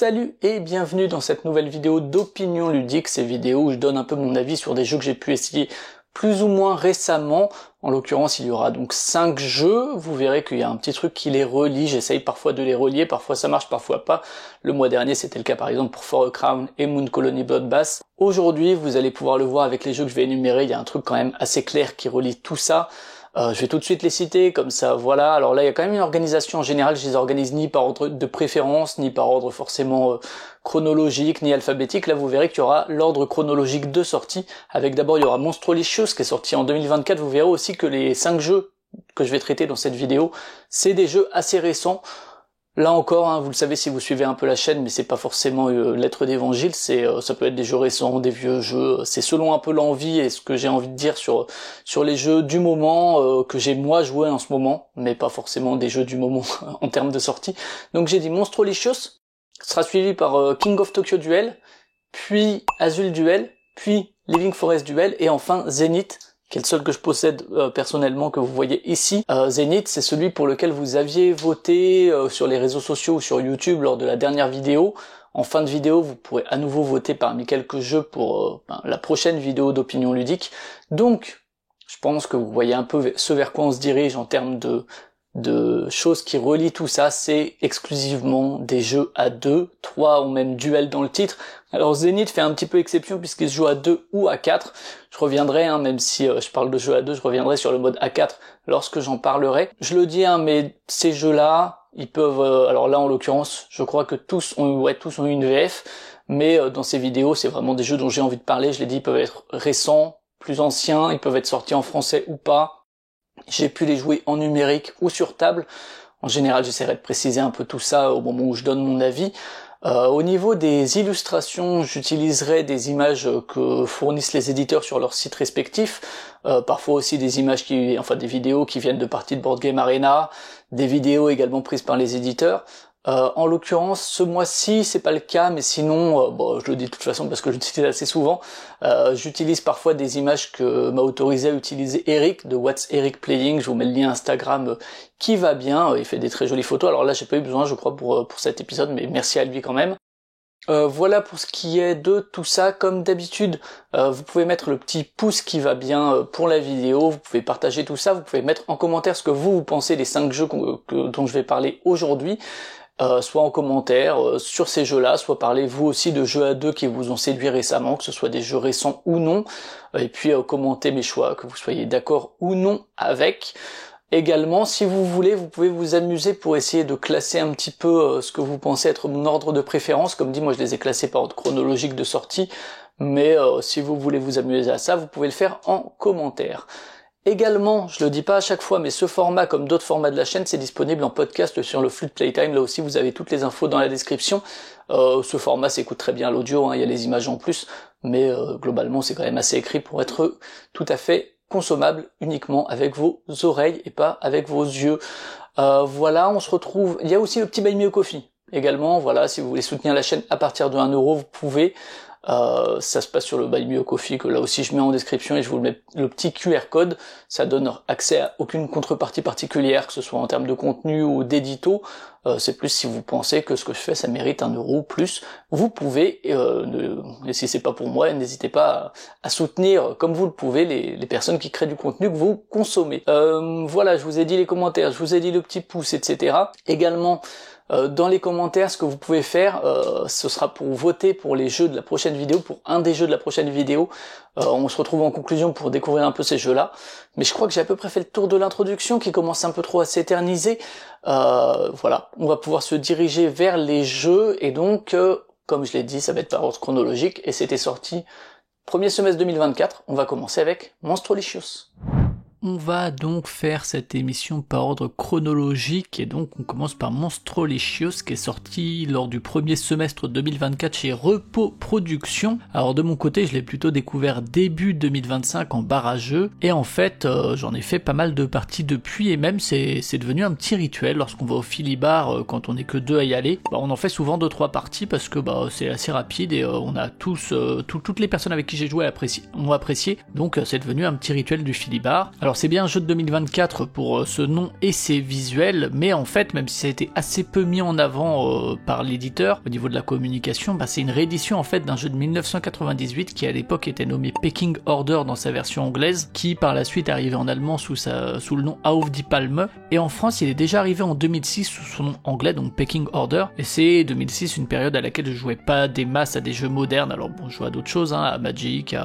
Salut et bienvenue dans cette nouvelle vidéo d'opinion ludique, ces vidéos où je donne un peu mon avis sur des jeux que j'ai pu essayer plus ou moins récemment. En l'occurrence, il y aura donc 5 jeux, vous verrez qu'il y a un petit truc qui les relie, j'essaye parfois de les relier, parfois ça marche, parfois pas. Le mois dernier, c'était le cas par exemple pour For a Crown et Moon Colony Bloodbath. Aujourd'hui, vous allez pouvoir le voir avec les jeux que je vais énumérer, il y a un truc quand même assez clair qui relie tout ça. Je vais tout de suite les citer, comme ça, voilà. Alors là, il y a quand même une organisation en général, je les organise ni par ordre de préférence, ni par ordre forcément chronologique, ni alphabétique. Là, vous verrez qu'il y aura l'ordre chronologique de sortie, avec d'abord, il y aura Monstrolicious, qui est sorti en 2024. Vous verrez aussi que les 5 jeux que je vais traiter dans cette vidéo, c'est des jeux assez récents. Là encore, hein, vous le savez si vous suivez un peu la chaîne, mais c'est pas forcément lettre d'évangile, ça peut être des jeux récents, des vieux jeux, c'est selon un peu l'envie et ce que j'ai envie de dire sur les jeux du moment, que j'ai moi joué en ce moment, mais pas forcément des jeux du moment en termes de sortie. Donc j'ai dit Monstrolicious, sera suivi par King of Tokyo Duel, puis Azul Duel, puis Living Forest Duel, et enfin Zenith, qui est le seul que je possède personnellement, que vous voyez ici. Zenith, c'est celui pour lequel vous aviez voté sur les réseaux sociaux ou sur YouTube lors de la dernière vidéo. En fin de vidéo, vous pourrez à nouveau voter parmi quelques jeux pour la prochaine vidéo d'opinion ludique. Donc, je pense que vous voyez un peu ce vers quoi on se dirige en termes de choses qui relient tout ça, c'est exclusivement des jeux à 2, 3 ou même duel dans le titre. Alors Zenith fait un petit peu exception puisqu'il se joue à 2 ou à 4. Je reviendrai, même si je parle de jeux à 2, je reviendrai sur le mode A4 lorsque j'en parlerai. Je le dis, mais ces jeux-là, ils peuvent... alors là, en l'occurrence, je crois que tous ont une VF, mais dans ces vidéos, c'est vraiment des jeux dont j'ai envie de parler. Je l'ai dit, ils peuvent être récents, plus anciens, ils peuvent être sortis en français ou pas. J'ai pu les jouer en numérique ou sur table. En général, j'essaierai de préciser un peu tout ça au moment où je donne mon avis. Au niveau des illustrations, j'utiliserai des images que fournissent les éditeurs sur leurs sites respectifs. Parfois aussi des images des vidéos qui viennent de parties de Board Game Arena, des vidéos également prises par les éditeurs. En l'occurrence, ce mois-ci, c'est pas le cas, mais sinon, je le dis de toute façon parce que je l'utilise assez souvent, j'utilise parfois des images que m'a autorisé à utiliser Eric, de What's Eric Playing. Je vous mets le lien Instagram qui va bien, il fait des très jolies photos. Alors là, j'ai pas eu besoin, je crois, pour cet épisode, mais merci à lui quand même. Voilà pour ce qui est de tout ça. Comme d'habitude, vous pouvez mettre le petit pouce qui va bien pour la vidéo, vous pouvez partager tout ça, vous pouvez mettre en commentaire ce que vous pensez des 5 jeux dont je vais parler aujourd'hui. Soit en commentaire sur ces jeux-là, soit parlez vous aussi de jeux à 2 qui vous ont séduit récemment, que ce soit des jeux récents ou non, et puis commentez mes choix, que vous soyez d'accord ou non avec. Également, si vous voulez, vous pouvez vous amuser pour essayer de classer un petit peu ce que vous pensez être mon ordre de préférence. Comme dit, moi je les ai classés par ordre chronologique de sortie, mais si vous voulez vous amuser à ça, vous pouvez le faire en commentaire. Également, je le dis pas à chaque fois, mais ce format, comme d'autres formats de la chaîne, c'est disponible en podcast sur le flux de Playtime. Là aussi, vous avez toutes les infos dans la description. Ce format s'écoute très bien à l'audio, il y a les images en plus, mais globalement, c'est quand même assez écrit pour être tout à fait consommable uniquement avec vos oreilles et pas avec vos yeux. Voilà, on se retrouve... Il y a aussi le petit Buy Me a Coffee. Également, voilà, si vous voulez soutenir la chaîne à partir de 1€, vous pouvez... ça se passe sur le Buy Me a Coffee, que là aussi je mets en description, et je vous mets le petit QR code. Ça donne accès à aucune contrepartie particulière, que ce soit en termes de contenu ou d'édito. C'est plus si vous pensez que ce que je fais ça mérite 1€ ou plus, vous pouvez, et si c'est pas pour moi, n'hésitez pas à soutenir comme vous le pouvez les personnes qui créent du contenu que vous consommez. Voilà, je vous ai dit les commentaires, je vous ai dit le petit pouce, etc. Également, dans les commentaires, ce que vous pouvez faire, ce sera pour voter pour les jeux de la prochaine vidéo, pour un des jeux de la prochaine vidéo. On se retrouve en conclusion pour découvrir un peu ces jeux-là. Mais je crois que j'ai à peu près fait le tour de l'introduction qui commence un peu trop à s'éterniser. Voilà, on va pouvoir se diriger vers les jeux, et donc, comme je l'ai dit, ça va être par ordre chronologique, et c'était sorti premier semestre 2024. On va commencer avec Monstrolicious. On va donc faire cette émission par ordre chronologique, et donc on commence par Monstrolicious qui est sorti lors du premier semestre 2024 chez Repos Productions. Alors de mon côté, je l'ai plutôt découvert début 2025 en barrageux, et en fait j'en ai fait pas mal de parties depuis, et même c'est devenu un petit rituel lorsqu'on va au Philibart, quand on est que 2 à y aller. On en fait souvent 2-3 parties parce que c'est assez rapide, et on a toutes les personnes avec qui j'ai joué ont apprécié, donc c'est devenu un petit rituel du Philibart. Alors Alors c'est bien un jeu de 2024 pour ce nom et ses visuels, mais en fait, même si ça a été assez peu mis en avant par l'éditeur au niveau de la communication, c'est une réédition en fait d'un jeu de 1998 qui à l'époque était nommé Pecking Order dans sa version anglaise, qui par la suite est arrivé en allemand sous le nom Auf die Palme, et en France il est déjà arrivé en 2006 sous son nom anglais, donc Pecking Order, et c'est 2006 une période à laquelle je jouais pas des masses à des jeux modernes, alors bon je jouais à d'autres choses, à Magic,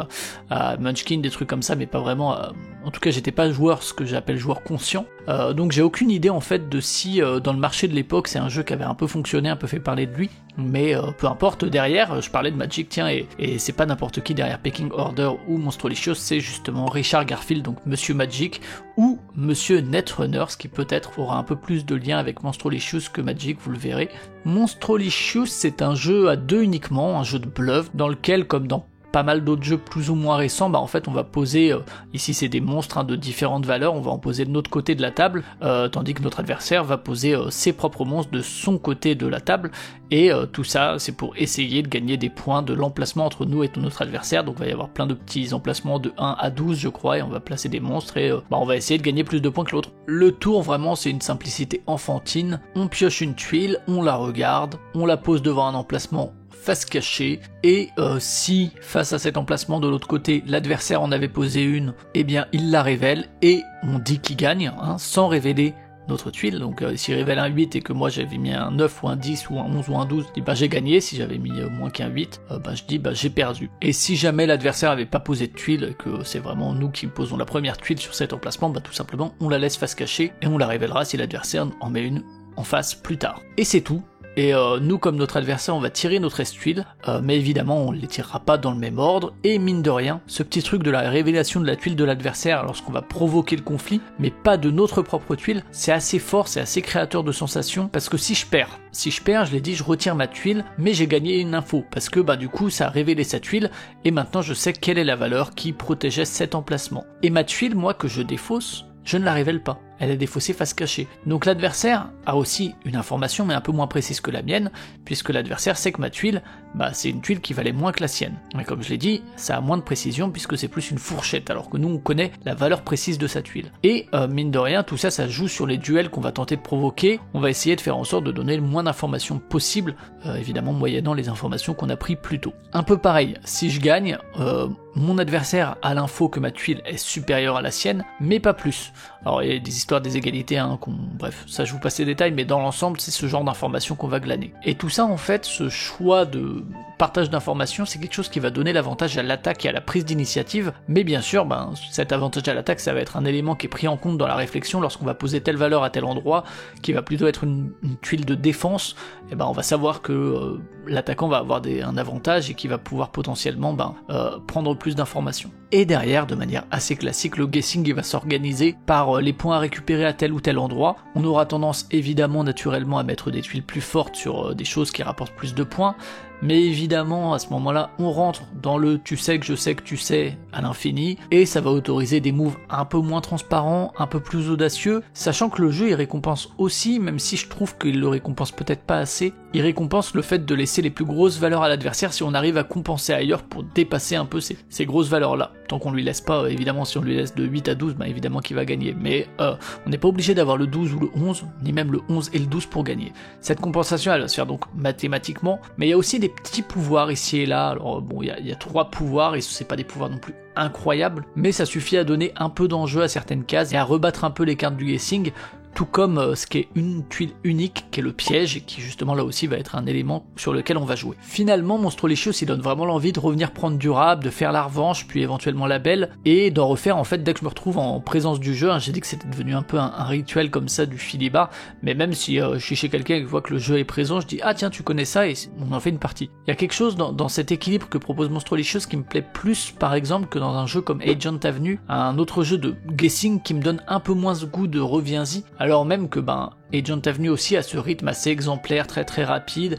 à Munchkin, des trucs comme ça, mais pas vraiment en tout cas j'étais pas joueur, ce que j'appelle joueur conscient, donc j'ai aucune idée en fait de si dans le marché de l'époque c'est un jeu qui avait un peu fonctionné, un peu fait parler de lui, mais peu importe, derrière, je parlais de Magic, tiens, et c'est pas n'importe qui derrière Pecking Order ou Monstrolicious, c'est justement Richard Garfield, donc Monsieur Magic, ou Monsieur Netrunner, ce qui peut-être aura un peu plus de lien avec Monstrolicious que Magic, vous le verrez. Monstrolicious, c'est un jeu à 2 uniquement, un jeu de bluff, dans lequel, comme dans pas mal d'autres jeux plus ou moins récents, en fait on va poser, ici c'est des monstres de différentes valeurs, on va en poser de notre côté de la table, tandis que notre adversaire va poser ses propres monstres de son côté de la table, et tout ça c'est pour essayer de gagner des points de l'emplacement entre nous et notre adversaire, donc il va y avoir plein de petits emplacements de 1 à 12 je crois, et on va placer des monstres, et on va essayer de gagner plus de points que l'autre. Le tour vraiment c'est une simplicité enfantine, on pioche une tuile, on la regarde, on la pose devant un emplacement face cachée, et si face à cet emplacement de l'autre côté l'adversaire en avait posé une, eh bien il la révèle et on dit qu'il gagne, sans révéler notre tuile. Donc s'il révèle un 8 et que moi j'avais mis un 9 ou un 10 ou un 11 ou un 12, je dis j'ai gagné. Si j'avais mis moins qu'un 8, je dis j'ai perdu. Et si jamais l'adversaire avait pas posé de tuile, et que c'est vraiment nous qui posons la première tuile sur cet emplacement, tout simplement on la laisse face cachée et on la révélera si l'adversaire en met une en face plus tard. Et c'est tout. Et nous, comme notre adversaire, on va tirer notre tuile, mais évidemment on ne les tirera pas dans le même ordre, et mine de rien, ce petit truc de la révélation de la tuile de l'adversaire lorsqu'on va provoquer le conflit, mais pas de notre propre tuile, c'est assez fort, c'est assez créateur de sensations, parce que si je perds, je l'ai dit, je retire ma tuile, mais j'ai gagné une info, parce que du coup ça a révélé sa tuile, et maintenant je sais quelle est la valeur qui protégeait cet emplacement. Et ma tuile, moi, que je défausse, je ne la révèle pas. Elle est défaussée face cachée. Donc l'adversaire a aussi une information, mais un peu moins précise que la mienne, puisque l'adversaire sait que ma tuile, c'est une tuile qui valait moins que la sienne. Mais comme je l'ai dit, ça a moins de précision, puisque c'est plus une fourchette, alors que nous on connaît la valeur précise de sa tuile. Et mine de rien, tout ça, ça joue sur les duels qu'on va tenter de provoquer. On va essayer de faire en sorte de donner le moins d'informations possible, évidemment moyennant les informations qu'on a pris plus tôt. Un peu pareil, si je gagne, mon adversaire a l'info que ma tuile est supérieure à la sienne, mais pas plus. Alors il y a des histoires des égalités, bref, ça je vous passe les détails, mais dans l'ensemble c'est ce genre d'informations qu'on va glaner. Et tout ça en fait, ce choix de partage d'informations, c'est quelque chose qui va donner l'avantage à l'attaque et à la prise d'initiative, mais bien sûr, cet avantage à l'attaque, ça va être un élément qui est pris en compte dans la réflexion lorsqu'on va poser telle valeur à tel endroit, qui va plutôt être une tuile de défense, et on va savoir que l'attaquant va avoir un avantage et qui va pouvoir potentiellement prendre plus d'informations. Et derrière, de manière assez classique, le guessing il va s'organiser par les points à récupérer à tel ou tel endroit. On aura tendance évidemment naturellement à mettre des tuiles plus fortes sur des choses qui rapportent plus de points, mais évidemment à ce moment-là on rentre dans le tu sais que je sais que tu sais à l'infini, et ça va autoriser des moves un peu moins transparents, un peu plus audacieux, sachant que le jeu il récompense aussi, même si je trouve qu'il le récompense peut-être pas assez, il récompense le fait de laisser les plus grosses valeurs à l'adversaire si on arrive à compenser ailleurs pour dépasser un peu ces grosses valeurs là. Tant qu'on lui laisse pas, évidemment si on lui laisse de 8 à 12, évidemment qu'il va gagner, mais on n'est pas obligé d'avoir le 12 ou le 11, ni même le 11 et le 12 pour gagner. Cette compensation elle va se faire donc mathématiquement, mais il y a aussi des petits pouvoirs ici et là. Alors bon, il y a 3 pouvoirs, et c'est pas des pouvoirs non plus incroyables, mais ça suffit à donner un peu d'enjeu à certaines cases et à rebattre un peu les cartes du guessing, tout comme ce qui est une tuile unique, qui est le piège, et qui justement là aussi va être un élément sur lequel on va jouer. Finalement, Monstrolicious il donne vraiment l'envie de revenir prendre du rap, de faire la revanche, puis éventuellement la belle, et d'en refaire en fait dès que je me retrouve en présence du jeu. J'ai dit que c'était devenu un peu un rituel comme ça du filibar, mais même si je suis chez quelqu'un et que je vois que le jeu est présent, je dis ah tiens tu connais ça, et on en fait une partie. Il y a quelque chose dans cet équilibre que propose Monstrolicious qui me plaît plus par exemple que dans un jeu comme Agent Avenue, un autre jeu de guessing qui me donne un peu moins ce goût de reviens-y, alors même que Agent Avenue aussi a ce rythme assez exemplaire, très très rapide,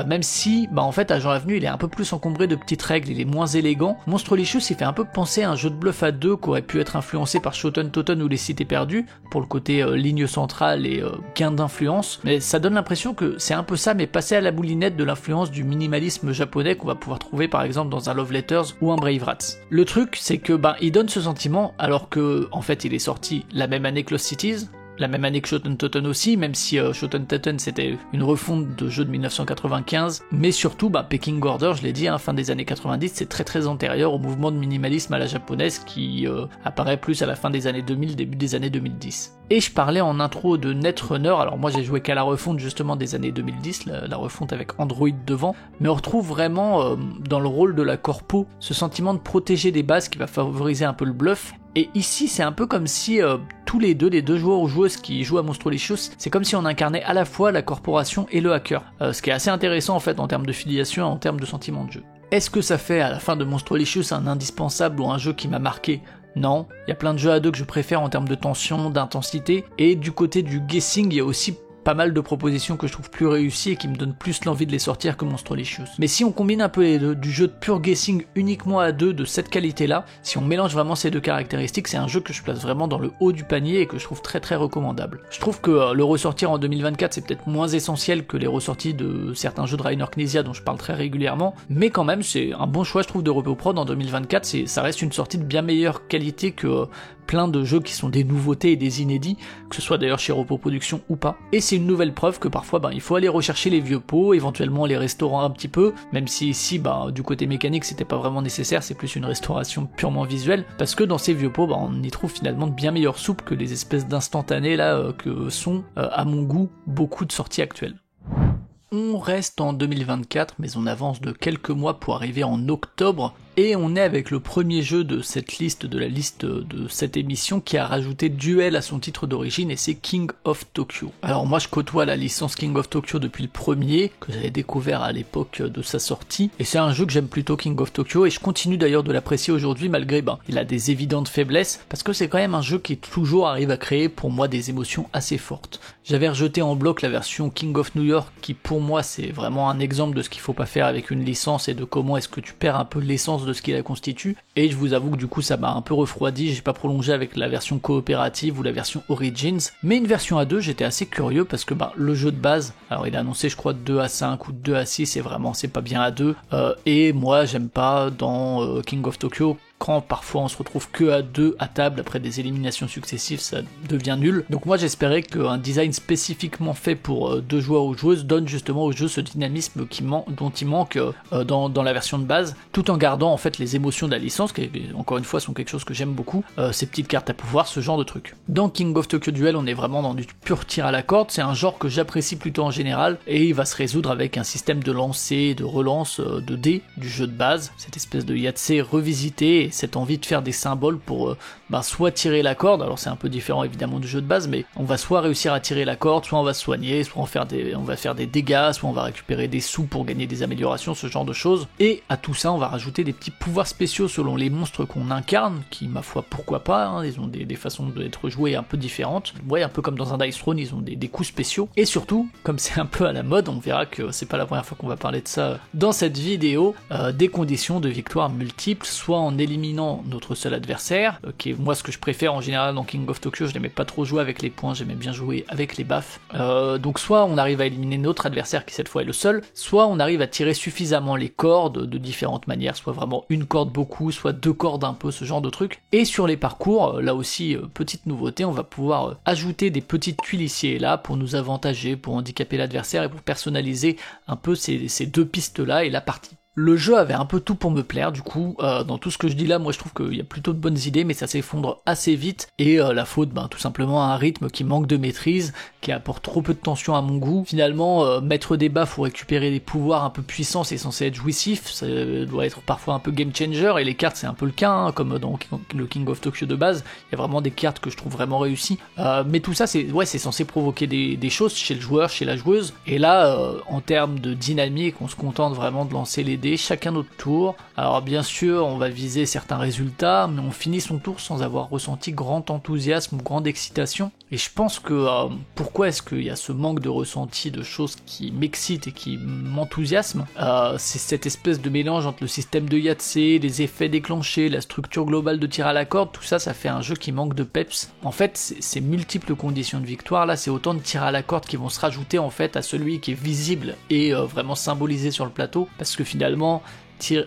même si en fait Agent Avenue il est un peu plus encombré de petites règles, il est moins élégant. Monstrolicious il fait un peu penser à un jeu de bluff à deux qui aurait pu être influencé par Shoten Toten ou Les Cités Perdues, pour le côté ligne centrale et gain d'influence, mais ça donne l'impression que c'est un peu ça, mais passé à la moulinette de l'influence du minimalisme japonais qu'on va pouvoir trouver par exemple dans un Love Letters ou un Brave Rats. Le truc c'est que il donne ce sentiment alors que en fait il est sorti la même année que Lost Cities, la même année que Shoten Toten aussi, même si Shoten Toten c'était une refonte de jeu de 1995, mais surtout Pecking Order, je l'ai dit, fin des années 90, c'est très antérieur au mouvement de minimalisme à la japonaise qui apparaît plus à la fin des années 2000, début des années 2010. Et je parlais en intro de Netrunner, alors moi j'ai joué qu'à la refonte justement des années 2010, la refonte avec Android devant, mais on retrouve vraiment dans le rôle de la corpo ce sentiment de protéger des bases qui va favoriser un peu le bluff. Et ici, c'est un peu comme si tous les deux joueurs ou joueuses qui jouent à Monstrolicious, c'est comme si on incarnait à la fois la corporation et le hacker. Ce qui est assez intéressant en fait en termes de filiation et en termes de sentiment de jeu. Est-ce que ça fait à la fin de Monstrolicious un indispensable ou un jeu qui m'a marqué ? Non, il y a plein de jeux à deux que je préfère en termes de tension, d'intensité, et du côté du guessing, il y a aussi pas mal de propositions que je trouve plus réussies et qui me donnent plus l'envie de les sortir que Monstrolicious. Mais si on combine un peu les deux, du jeu de pure guessing uniquement à deux de cette qualité-là, si on mélange vraiment ces deux caractéristiques, c'est un jeu que je place vraiment dans le haut du panier et que je trouve très recommandable. Je trouve que le ressortir en 2024 c'est peut-être moins essentiel que les ressorties de certains jeux de Rainer Knizia dont je parle très régulièrement, mais quand même c'est un bon choix je trouve de RepoProd en 2024, ça reste une sortie de bien meilleure qualité que plein de jeux qui sont des nouveautés et des inédits, que ce soit d'ailleurs chez Repos Productions ou pas. Et c'est une nouvelle preuve que parfois il faut aller rechercher les vieux pots, éventuellement les restaurer un petit peu, même si ici du côté mécanique c'était pas vraiment nécessaire, c'est plus une restauration purement visuelle, parce que dans ces vieux pots on y trouve finalement de bien meilleures soupes que les espèces d'instantanés là que sont à mon goût beaucoup de sorties actuelles. On reste en 2024, mais on avance de quelques mois pour arriver en octobre, et on est avec le premier jeu de cette liste, de la liste de cette émission, qui a rajouté Duel à son titre d'origine, et c'est King of Tokyo. Alors moi je côtoie la licence King of Tokyo depuis le premier, que j'avais découvert à l'époque de sa sortie, et c'est un jeu que j'aime plutôt, King of Tokyo, et je continue d'ailleurs de l'apprécier aujourd'hui, malgré il a des évidentes faiblesses, parce que c'est quand même un jeu qui toujours arrive à créer pour moi des émotions assez fortes. J'avais rejeté en bloc la version King of New York, qui pour moi c'est vraiment un exemple de ce qu'il faut pas faire avec une licence et de comment est-ce que tu perds un peu l'essence de ce qui la constitue, et je vous avoue que du coup ça m'a un peu refroidi, j'ai pas prolongé avec la version coopérative ou la version Origins, mais une version à 2 j'étais assez curieux parce que le jeu de base, alors il a annoncé je crois 2 à 5 ou 2 à 6 et vraiment c'est pas bien à 2, et moi j'aime pas dans King of Tokyo quand parfois on se retrouve que à deux à table après des éliminations successives, ça devient nul. Donc moi j'espérais qu'un design spécifiquement fait pour deux joueurs ou joueuses donne justement au jeu ce dynamisme dont il manque dans la version de base, tout en gardant en fait les émotions de la licence, qui encore une fois sont quelque chose que j'aime beaucoup, ces petites cartes à pouvoir, ce genre de trucs. Dans King of Tokyo Duel, on est vraiment dans du pur tir à la corde, c'est un genre que j'apprécie plutôt en général, et il va se résoudre avec un système de lancer, de relance de dés du jeu de base, cette espèce de Yahtzee revisité, et cette envie de faire des symboles pour soit tirer la corde, alors c'est un peu différent évidemment du jeu de base, mais on va soit réussir à tirer la corde, soit on va se soigner, soit on va faire des dégâts, soit on va récupérer des sous pour gagner des améliorations, ce genre de choses, et à tout ça on va rajouter des petits pouvoirs spéciaux selon les monstres qu'on incarne, qui ma foi pourquoi pas, ils ont des façons d'être joués un peu différentes, ouais, un peu comme dans un Dice Throne, ils ont des coups spéciaux, et surtout, comme c'est un peu à la mode, on verra que c'est pas la première fois qu'on va parler de ça dans cette vidéo, des conditions de victoire multiples, soit en éliminant notre seul adversaire, qui est moi ce que je préfère en général dans King of Tokyo, je n'aimais pas trop jouer avec les points, j'aimais bien jouer avec les baffes, donc soit on arrive à éliminer notre adversaire qui cette fois est le seul, soit on arrive à tirer suffisamment les cordes de différentes manières, soit vraiment une corde beaucoup, soit deux cordes un peu, ce genre de truc, et sur les parcours, là aussi petite nouveauté, on va pouvoir ajouter des petites tuiles ici et là pour nous avantager, pour handicaper l'adversaire et pour personnaliser un peu ces deux pistes là et la partie. Le jeu avait un peu tout pour me plaire, du coup, dans tout ce que je dis là, moi je trouve qu'il y a plutôt de bonnes idées, mais ça s'effondre assez vite, et la faute, tout simplement à un rythme qui manque de maîtrise, qui apporte trop peu de tension à mon goût. Finalement, mettre des baffes ou récupérer des pouvoirs un peu puissants, c'est censé être jouissif, ça doit être parfois un peu game changer, et les cartes c'est un peu le cas, comme dans le King of Tokyo de base, il y a vraiment des cartes que je trouve vraiment réussies, mais tout ça c'est censé provoquer des choses chez le joueur, chez la joueuse, et là, en termes de dynamique, on se contente vraiment de lancer les dés, chacun notre tour. Alors bien sûr, on va viser certains résultats, mais on finit son tour sans avoir ressenti grand enthousiasme ou grande excitation. Et je pense que pour pourquoi est-ce qu'il y a ce manque de ressenti, de choses qui m'excitent et qui m'enthousiasment. C'est cette espèce de mélange entre le système de Yahtzee, les effets déclenchés, la structure globale de tir à la corde, tout ça, ça fait un jeu qui manque de peps. En fait, ces multiples conditions de victoire, là, c'est autant de tirs à la corde qui vont se rajouter en fait à celui qui est visible et vraiment symbolisé sur le plateau, parce que finalement,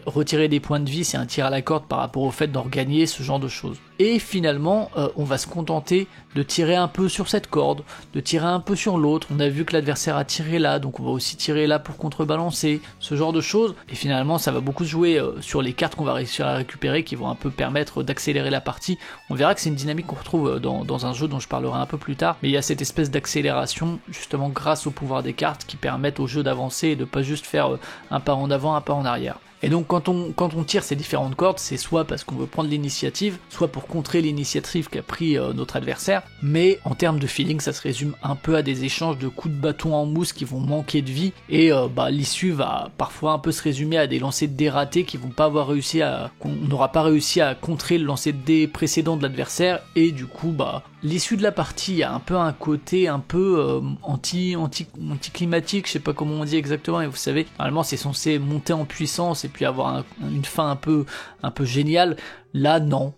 retirer des points de vie, c'est un tir à la corde par rapport au fait d'en gagner, ce genre de choses. Et finalement, on va se contenter de tirer un peu sur cette corde, de tirer un peu sur l'autre. On a vu que l'adversaire a tiré là, donc on va aussi tirer là pour contrebalancer, ce genre de choses. Et finalement, ça va beaucoup se jouer sur les cartes qu'on va réussir à récupérer, qui vont un peu permettre d'accélérer la partie. On verra que c'est une dynamique qu'on retrouve dans un jeu dont je parlerai un peu plus tard, mais il y a cette espèce d'accélération, justement grâce au pouvoir des cartes, qui permettent au jeu d'avancer et de pas juste faire un pas en avant, un pas en arrière. Et donc quand on tire ces différentes cordes, c'est soit parce qu'on veut prendre l'initiative, soit pour contrer l'initiative qu'a pris notre adversaire, mais en termes de feeling, ça se résume un peu à des échanges de coups de bâton en mousse qui vont manquer de vie, et l'issue va parfois un peu se résumer à des lancers de dés ratés qui vont pas avoir réussi qu'on n'aura pas réussi à contrer le lancer de dés précédent de l'adversaire, et du coup l'issue de la partie a un peu un côté un peu anticlimatique, je sais pas comment on dit exactement, et vous savez, normalement c'est censé monter en puissance et puis avoir une fin un peu géniale. Là non,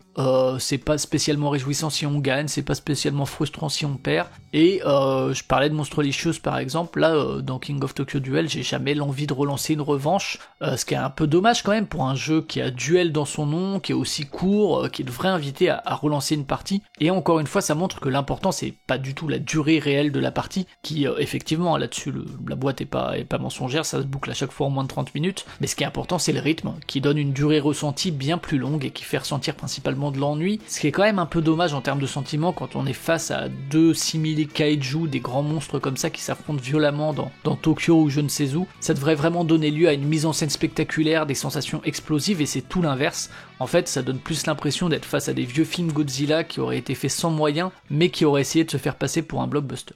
c'est pas spécialement réjouissant si on gagne, c'est pas spécialement frustrant si on perd, et je parlais de Monstrolicious par exemple, là dans King of Tokyo Duel, j'ai jamais l'envie de relancer une revanche, ce qui est un peu dommage quand même pour un jeu qui a Duel dans son nom, qui est aussi court, qui devrait inviter à relancer une partie, et encore une fois ça montre que l'important c'est pas du tout la durée réelle de la partie, qui effectivement là-dessus la boîte est pas mensongère, ça se boucle à chaque fois en moins de 30 minutes, mais ce qui est important c'est le rythme, qui donne une durée ressentie bien plus longue et qui fait ressentir principalement de l'ennui, ce qui est quand même un peu dommage en termes de sentiments quand on est face à deux simili kaiju, des grands monstres comme ça qui s'affrontent violemment dans Tokyo ou je ne sais où. Ça devrait vraiment donner lieu à une mise en scène spectaculaire, des sensations explosives, et c'est tout l'inverse. En fait, ça donne plus l'impression d'être face à des vieux films Godzilla qui auraient été faits sans moyens, mais qui auraient essayé de se faire passer pour un blockbuster.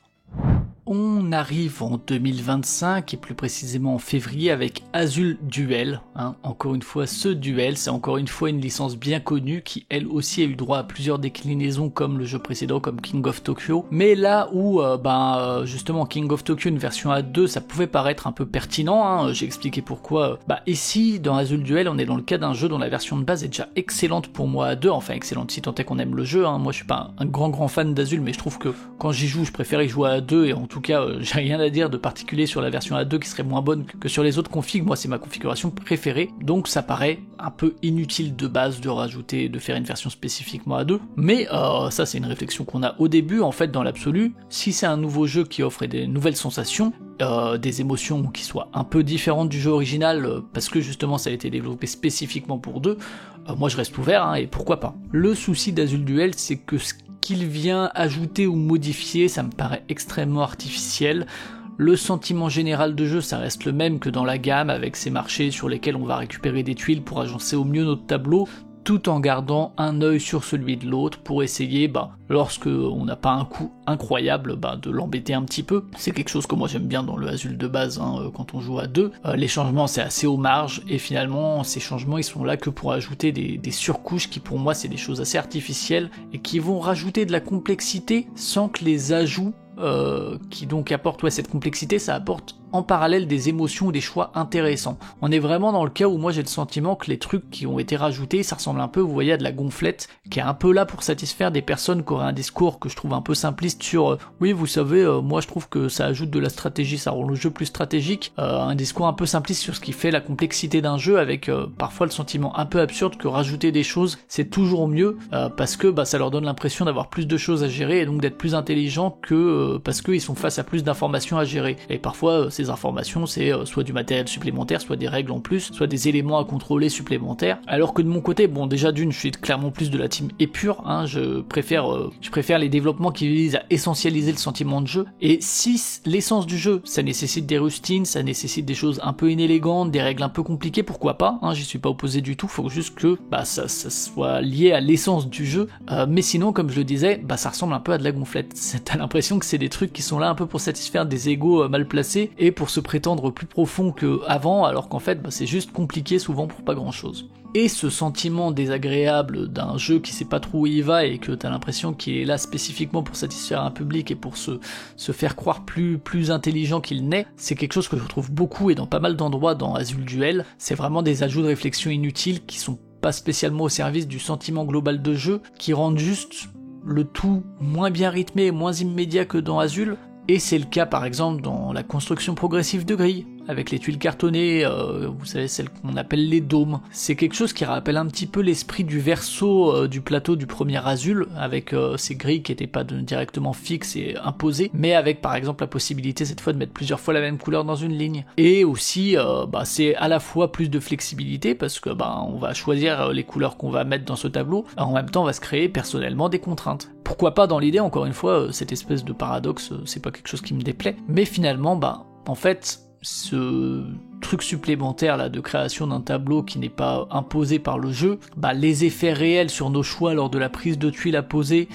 On arrive en 2025 et plus précisément en février avec Azul Duel. Encore une fois, ce duel, c'est encore une fois une licence bien connue qui elle aussi a eu droit à plusieurs déclinaisons comme le jeu précédent, comme King of Tokyo. Mais là où justement King of Tokyo, une version A2, ça pouvait paraître un peu pertinent, j'ai expliqué pourquoi. Ici, dans Azul Duel, on est dans le cas d'un jeu dont la version de base est déjà excellente pour moi à 2, enfin excellente si tant est qu'on aime le jeu. Moi je suis pas un grand fan d'Azul, mais je trouve que quand j'y joue, je préfère y jouer à 2, et en tout cas, j'ai rien à dire de particulier sur la version A2 qui serait moins bonne que sur les autres configs. Moi, c'est ma configuration préférée, donc ça paraît un peu inutile de base de faire une version spécifiquement A2. Mais ça, c'est une réflexion qu'on a au début. En fait, dans l'absolu, si c'est un nouveau jeu qui offre des nouvelles sensations, des émotions qui soient un peu différentes du jeu original, parce que justement ça a été développé spécifiquement pour 2, moi je reste ouvert, et pourquoi pas. Le souci d'Azul Duel, c'est que ce qu'il vient ajouter ou modifier, ça me paraît extrêmement artificiel. Le sentiment général de jeu, ça reste le même que dans la gamme, avec ces marchés sur lesquels on va récupérer des tuiles pour agencer au mieux notre tableau, tout en gardant un œil sur celui de l'autre pour essayer, lorsque on n'a pas un coup incroyable, de l'embêter un petit peu. C'est quelque chose que moi j'aime bien dans le Azul de base, quand on joue à 2. Les changements c'est assez aux marges, et finalement ces changements ils sont là que pour ajouter des surcouches qui pour moi c'est des choses assez artificielles, et qui vont rajouter de la complexité sans que les ajouts qui donc apportent cette complexité, ça apporte en parallèle des émotions ou des choix intéressants. On est vraiment dans le cas où moi j'ai le sentiment que les trucs qui ont été rajoutés, ça ressemble un peu, vous voyez, à de la gonflette, qui est un peu là pour satisfaire des personnes qui auraient un discours que je trouve un peu simpliste sur oui vous savez, moi je trouve que ça ajoute de la stratégie, ça rend le jeu plus stratégique, un discours un peu simpliste sur ce qui fait la complexité d'un jeu, avec parfois le sentiment un peu absurde que rajouter des choses c'est toujours mieux, parce que ça leur donne l'impression d'avoir plus de choses à gérer et donc d'être plus intelligents que parce qu'ils sont face à plus d'informations à gérer, et parfois ces informations c'est soit du matériel supplémentaire, soit des règles en plus, soit des éléments à contrôler supplémentaires, alors que de mon côté, déjà d'une, je suis clairement plus de la team épure, je préfère les développements qui visent à essentialiser le sentiment de jeu, et si l'essence du jeu, ça nécessite des rustines, ça nécessite des choses un peu inélégantes, des règles un peu compliquées, pourquoi pas, j'y suis pas opposé du tout, faut juste que ça soit lié à l'essence du jeu, mais sinon, comme je le disais, ça ressemble un peu à de la gonflette, t'as l'impression que c'est des trucs qui sont là un peu pour satisfaire des égos mal placés, et pour se prétendre plus profond qu'avant, alors qu'en fait c'est juste compliqué souvent pour pas grand chose. Et ce sentiment désagréable d'un jeu qui sait pas trop où il va et que t'as l'impression qu'il est là spécifiquement pour satisfaire un public et pour se faire croire plus intelligent qu'il n'est, c'est quelque chose que je retrouve beaucoup et dans pas mal d'endroits dans Azul Duel. C'est vraiment des ajouts de réflexion inutiles qui sont pas spécialement au service du sentiment global de jeu, qui rendent juste le tout moins bien rythmé, moins immédiat que dans Azul. Et c'est le cas par exemple dans la construction progressive de grilles, avec les tuiles cartonnées, vous savez celles qu'on appelle les dômes. C'est quelque chose qui rappelle un petit peu l'esprit du verso du plateau du premier Azul, avec ces grilles qui n'étaient pas directement fixes et imposées, mais avec par exemple la possibilité cette fois de mettre plusieurs fois la même couleur dans une ligne. Et aussi, c'est à la fois plus de flexibilité, parce que on va choisir les couleurs qu'on va mettre dans ce tableau, en même temps on va se créer personnellement des contraintes. Pourquoi pas dans l'idée, encore une fois, cette espèce de paradoxe, c'est pas quelque chose qui me déplaît, mais finalement, en fait, ce truc supplémentaire là de création d'un tableau qui n'est pas imposé par le jeu, les effets réels sur nos choix lors de la prise de tuiles à poser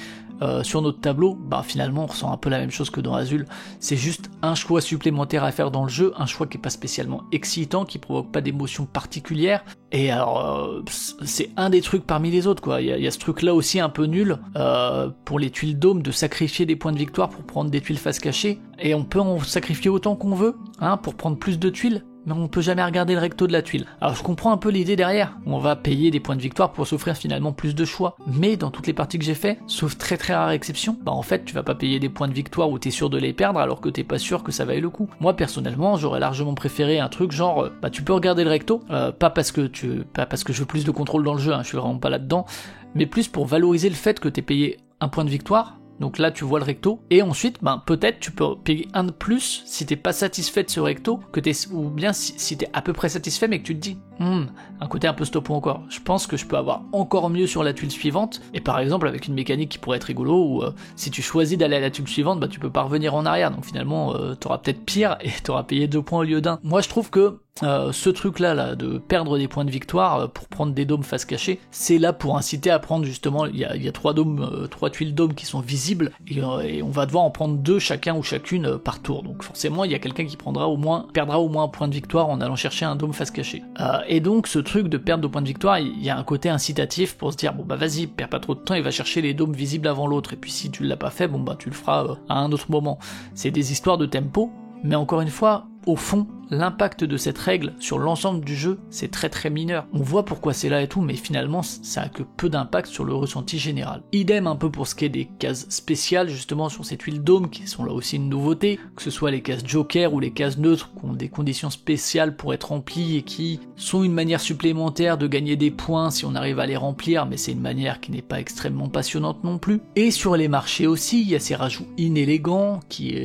sur notre tableau, finalement on ressent un peu la même chose que dans Azul. C'est juste un choix supplémentaire à faire dans le jeu, un choix qui est pas spécialement excitant, qui provoque pas d'émotion particulière. Et alors c'est un des trucs parmi les autres quoi. Il y a ce truc là aussi un peu nul pour les tuiles dômes de sacrifier des points de victoire pour prendre des tuiles face cachée, et on peut en sacrifier autant qu'on veut pour prendre plus de tuiles, mais on peut jamais regarder le recto de la tuile. Alors je comprends un peu l'idée derrière, on va payer des points de victoire pour s'offrir finalement plus de choix, mais dans toutes les parties que j'ai fait, sauf très très rare exception, en fait tu vas pas payer des points de victoire où t'es sûr de les perdre alors que t'es pas sûr que ça vaille le coup. Moi personnellement j'aurais largement préféré un truc genre tu peux regarder le recto, pas parce que je veux plus de contrôle dans le jeu, je suis vraiment pas là-dedans, mais plus pour valoriser le fait que t'es payé un point de victoire. Donc là tu vois le recto, et ensuite peut-être tu peux payer un de plus si t'es pas satisfait de ce recto, ou bien si t'es à peu près satisfait mais que tu te dis un côté un peu stop ou encore, je pense que je peux avoir encore mieux sur la tuile suivante, et par exemple avec une mécanique qui pourrait être rigolo, où si tu choisis d'aller à la tuile suivante, tu peux pas revenir en arrière, donc finalement t'auras peut-être pire et t'auras payé 2 points au lieu d'un. Moi je trouve que ce truc là de perdre des points de victoire pour prendre des dômes face cachée, c'est là pour inciter à prendre justement, il y a 3 tuiles dômes qui sont visibles, et on va devoir en prendre 2 chacun ou chacune par tour, donc forcément il y a quelqu'un qui perdra au moins un point de victoire en allant chercher un dôme face cachée. Et donc ce truc de perdre de points de victoire, il y a un côté incitatif pour se dire vas-y, perds pas trop de temps et va chercher les dômes visibles avant l'autre, et puis si tu l'as pas fait, tu le feras à un autre moment. C'est des histoires de tempo, mais encore une fois, au fond, l'impact de cette règle sur l'ensemble du jeu, c'est très très mineur. On voit pourquoi c'est là et tout, mais finalement, ça a que peu d'impact sur le ressenti général. Idem un peu pour ce qui est des cases spéciales, justement, sur ces tuiles dômes, qui sont là aussi une nouveauté, que ce soit les cases joker ou les cases neutres, qui ont des conditions spéciales pour être remplies et qui sont une manière supplémentaire de gagner des points si on arrive à les remplir, mais c'est une manière qui n'est pas extrêmement passionnante non plus. Et sur les marchés aussi, il y a ces rajouts inélégants, qui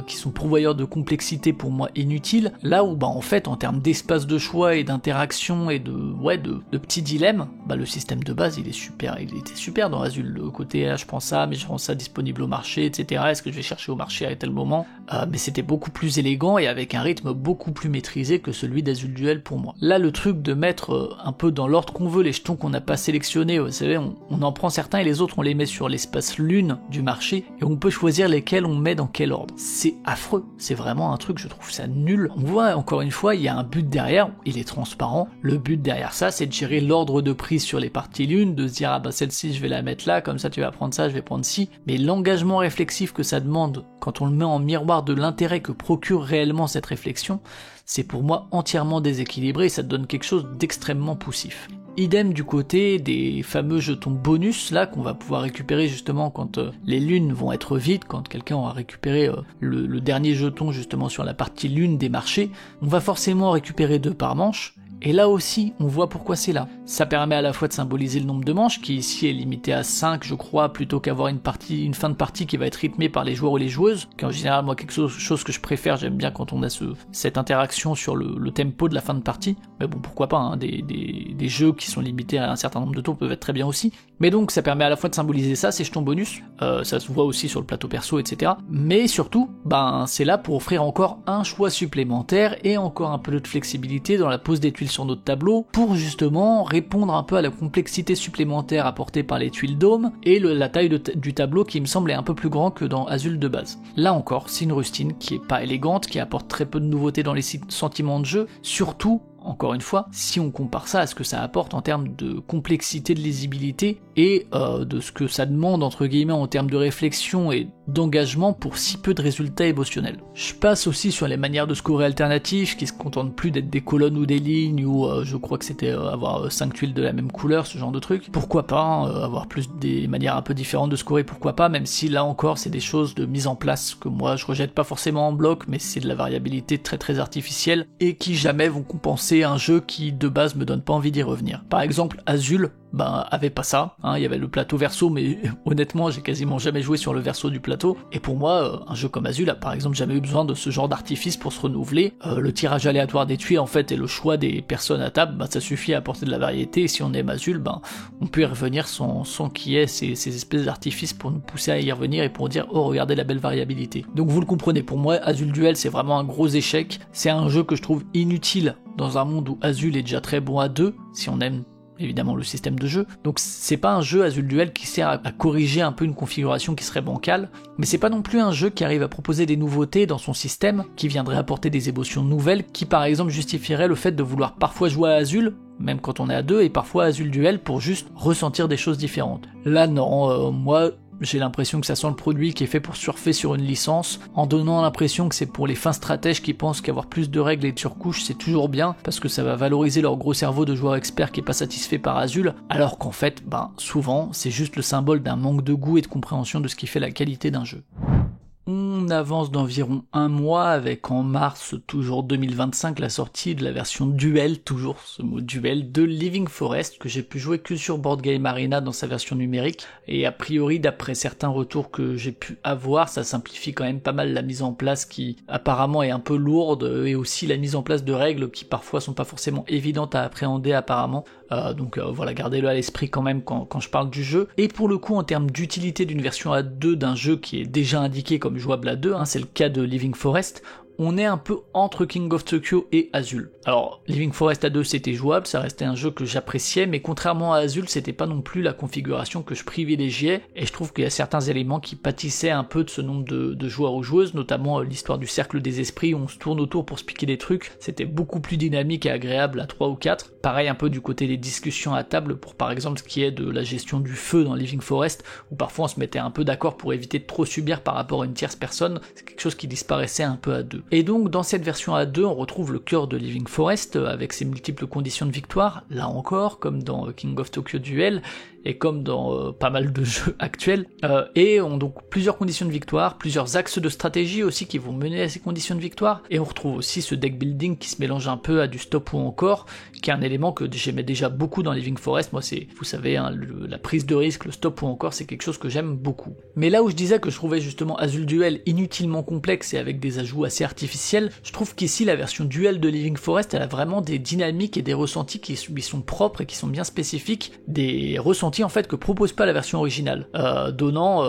sont pourvoyeurs de complexité pour moi inutile, là où en fait en termes d'espace de choix et d'interaction et de petits dilemmes, le système de base il était super dans Azul, le côté je prends ça mais je rends ça disponible au marché, etc. Est-ce que je vais chercher au marché à tel moment, mais c'était beaucoup plus élégant et avec un rythme beaucoup plus maîtrisé que celui d'Azul Duel pour moi. Là le truc de mettre un peu dans l'ordre qu'on veut les jetons qu'on n'a pas sélectionnés, vous savez, on en prend certains et les autres on les met sur l'espace lune du marché et on peut choisir lesquels on met dans quel ordre. C'est affreux, c'est vraiment un truc, je trouve ça nul. On voit encore une fois, il y a un but derrière, il est transparent. Le but derrière ça, c'est de gérer l'ordre de prise sur les parties lunes, de se dire celle-ci je vais la mettre là, comme ça tu vas prendre ça, je vais prendre ci. Mais l'engagement réflexif que ça demande quand on le met en miroir de l'intérêt que procure réellement cette réflexion, c'est pour moi entièrement déséquilibré et ça donne quelque chose d'extrêmement poussif. Idem du côté des fameux jetons bonus là qu'on va pouvoir récupérer justement quand les lunes vont être vides, quand quelqu'un aura récupéré le dernier jeton justement sur la partie lune des marchés, on va forcément récupérer 2 par manche. Et là aussi, on voit pourquoi c'est là. Ça permet à la fois de symboliser le nombre de manches, qui ici est limité à 5, je crois, plutôt qu'avoir une fin de partie qui va être rythmée par les joueurs ou les joueuses, qui en général, moi, quelque chose que je préfère, j'aime bien quand on a cette interaction sur le tempo de la fin de partie. Mais bon, pourquoi pas, des jeux qui sont limités à un certain nombre de tours peuvent être très bien aussi. Mais donc, ça permet à la fois de symboliser ça, ces jetons bonus, ça se voit aussi sur le plateau perso, etc. Mais surtout, c'est là pour offrir encore un choix supplémentaire et encore un peu de flexibilité dans la pose des tuiles sur notre tableau pour justement répondre un peu à la complexité supplémentaire apportée par les tuiles dômes et la taille du tableau qui me semble est un peu plus grand que dans Azul de base. Là encore, c'est une rustine qui est pas élégante, qui apporte très peu de nouveautés dans les sentiments de jeu, surtout encore une fois, si on compare ça à ce que ça apporte en termes de complexité, de lisibilité et de ce que ça demande entre guillemets en termes de réflexion et d'engagement pour si peu de résultats émotionnels. Je passe aussi sur les manières de scorer alternatives qui se contentent plus d'être des colonnes ou des lignes ou je crois que c'était avoir 5 tuiles de la même couleur, ce genre de truc. Pourquoi pas avoir plus des manières un peu différentes de scorer, pourquoi pas, même si là encore c'est des choses de mise en place que moi je rejette pas forcément en bloc, mais c'est de la variabilité très très artificielle et qui jamais vont compenser un jeu qui de base me donne pas envie d'y revenir. Par exemple, Azul avait pas ça, il y avait le plateau verso, mais honnêtement j'ai quasiment jamais joué sur le verso du plateau, et pour moi un jeu comme Azul a par exemple jamais eu besoin de ce genre d'artifice pour se renouveler. Le tirage aléatoire des tuiles en fait et le choix des personnes à table, ça suffit à apporter de la variété, et si on aime Azul, on peut y revenir sans qu'il y ait ces espèces d'artifices pour nous pousser à y revenir et pour dire oh regardez la belle variabilité. Donc vous le comprenez, pour moi Azul Duel c'est vraiment un gros échec, c'est un jeu que je trouve inutile dans un monde où Azul est déjà très bon à 2, si on aime évidemment le système de jeu. Donc c'est pas un jeu Azul Duel qui sert à corriger un peu une configuration qui serait bancale, mais c'est pas non plus un jeu qui arrive à proposer des nouveautés dans son système, qui viendrait apporter des émotions nouvelles, qui par exemple justifieraient le fait de vouloir parfois jouer à Azul, même quand on est à 2, et parfois Azul Duel pour juste ressentir des choses différentes. Là non, moi j'ai l'impression que ça sent le produit qui est fait pour surfer sur une licence, en donnant l'impression que c'est pour les fins stratèges qui pensent qu'avoir plus de règles et de surcouches c'est toujours bien, parce que ça va valoriser leur gros cerveau de joueur expert qui est pas satisfait par Azul, alors qu'en fait, souvent, c'est juste le symbole d'un manque de goût et de compréhension de ce qui fait la qualité d'un jeu. On avance d'environ un mois avec en mars toujours 2025 la sortie de la version duel, toujours ce mot duel, de Living Forest que j'ai pu jouer que sur Board Game Arena dans sa version numérique, et a priori d'après certains retours que j'ai pu avoir ça simplifie quand même pas mal la mise en place qui apparemment est un peu lourde, et aussi la mise en place de règles qui parfois sont pas forcément évidentes à appréhender apparemment. Donc voilà, gardez-le à l'esprit quand même quand je parle du jeu. Et pour le coup, en termes d'utilité d'une version à 2 d'un jeu qui est déjà indiqué comme jouable à 2, c'est le cas de Living Forest, on est un peu entre King of Tokyo et Azul. Alors, Living Forest à 2 c'était jouable, ça restait un jeu que j'appréciais, mais contrairement à Azul, c'était pas non plus la configuration que je privilégiais, et je trouve qu'il y a certains éléments qui pâtissaient un peu de ce nombre de joueurs ou joueuses, notamment l'histoire du cercle des esprits où on se tourne autour pour se piquer des trucs, c'était beaucoup plus dynamique et agréable à 3 ou 4. Pareil un peu du côté des discussions à table pour par exemple ce qui est de la gestion du feu dans Living Forest, où parfois on se mettait un peu d'accord pour éviter de trop subir par rapport à une tierce personne, c'est quelque chose qui disparaissait un peu à 2. Et donc dans cette version A2, on retrouve le cœur de Living Forest avec ses multiples conditions de victoire, là encore, comme dans King of Tokyo Duel, et comme dans pas mal de jeux actuels, et ont donc plusieurs conditions de victoire, plusieurs axes de stratégie aussi qui vont mener à ces conditions de victoire, et on retrouve aussi ce deck building qui se mélange un peu à du stop ou encore, qui est un élément que j'aimais déjà beaucoup dans Living Forest. Moi c'est, vous savez, la prise de risque, le stop ou encore, c'est quelque chose que j'aime beaucoup. Mais là où je disais que je trouvais justement Azul Duel inutilement complexe et avec des ajouts assez artificiels, je trouve qu'ici la version duel de Living Forest, elle a vraiment des dynamiques et des ressentis qui lui sont propres et qui sont bien spécifiques, des ressentis en fait que propose pas la version originale, donnant,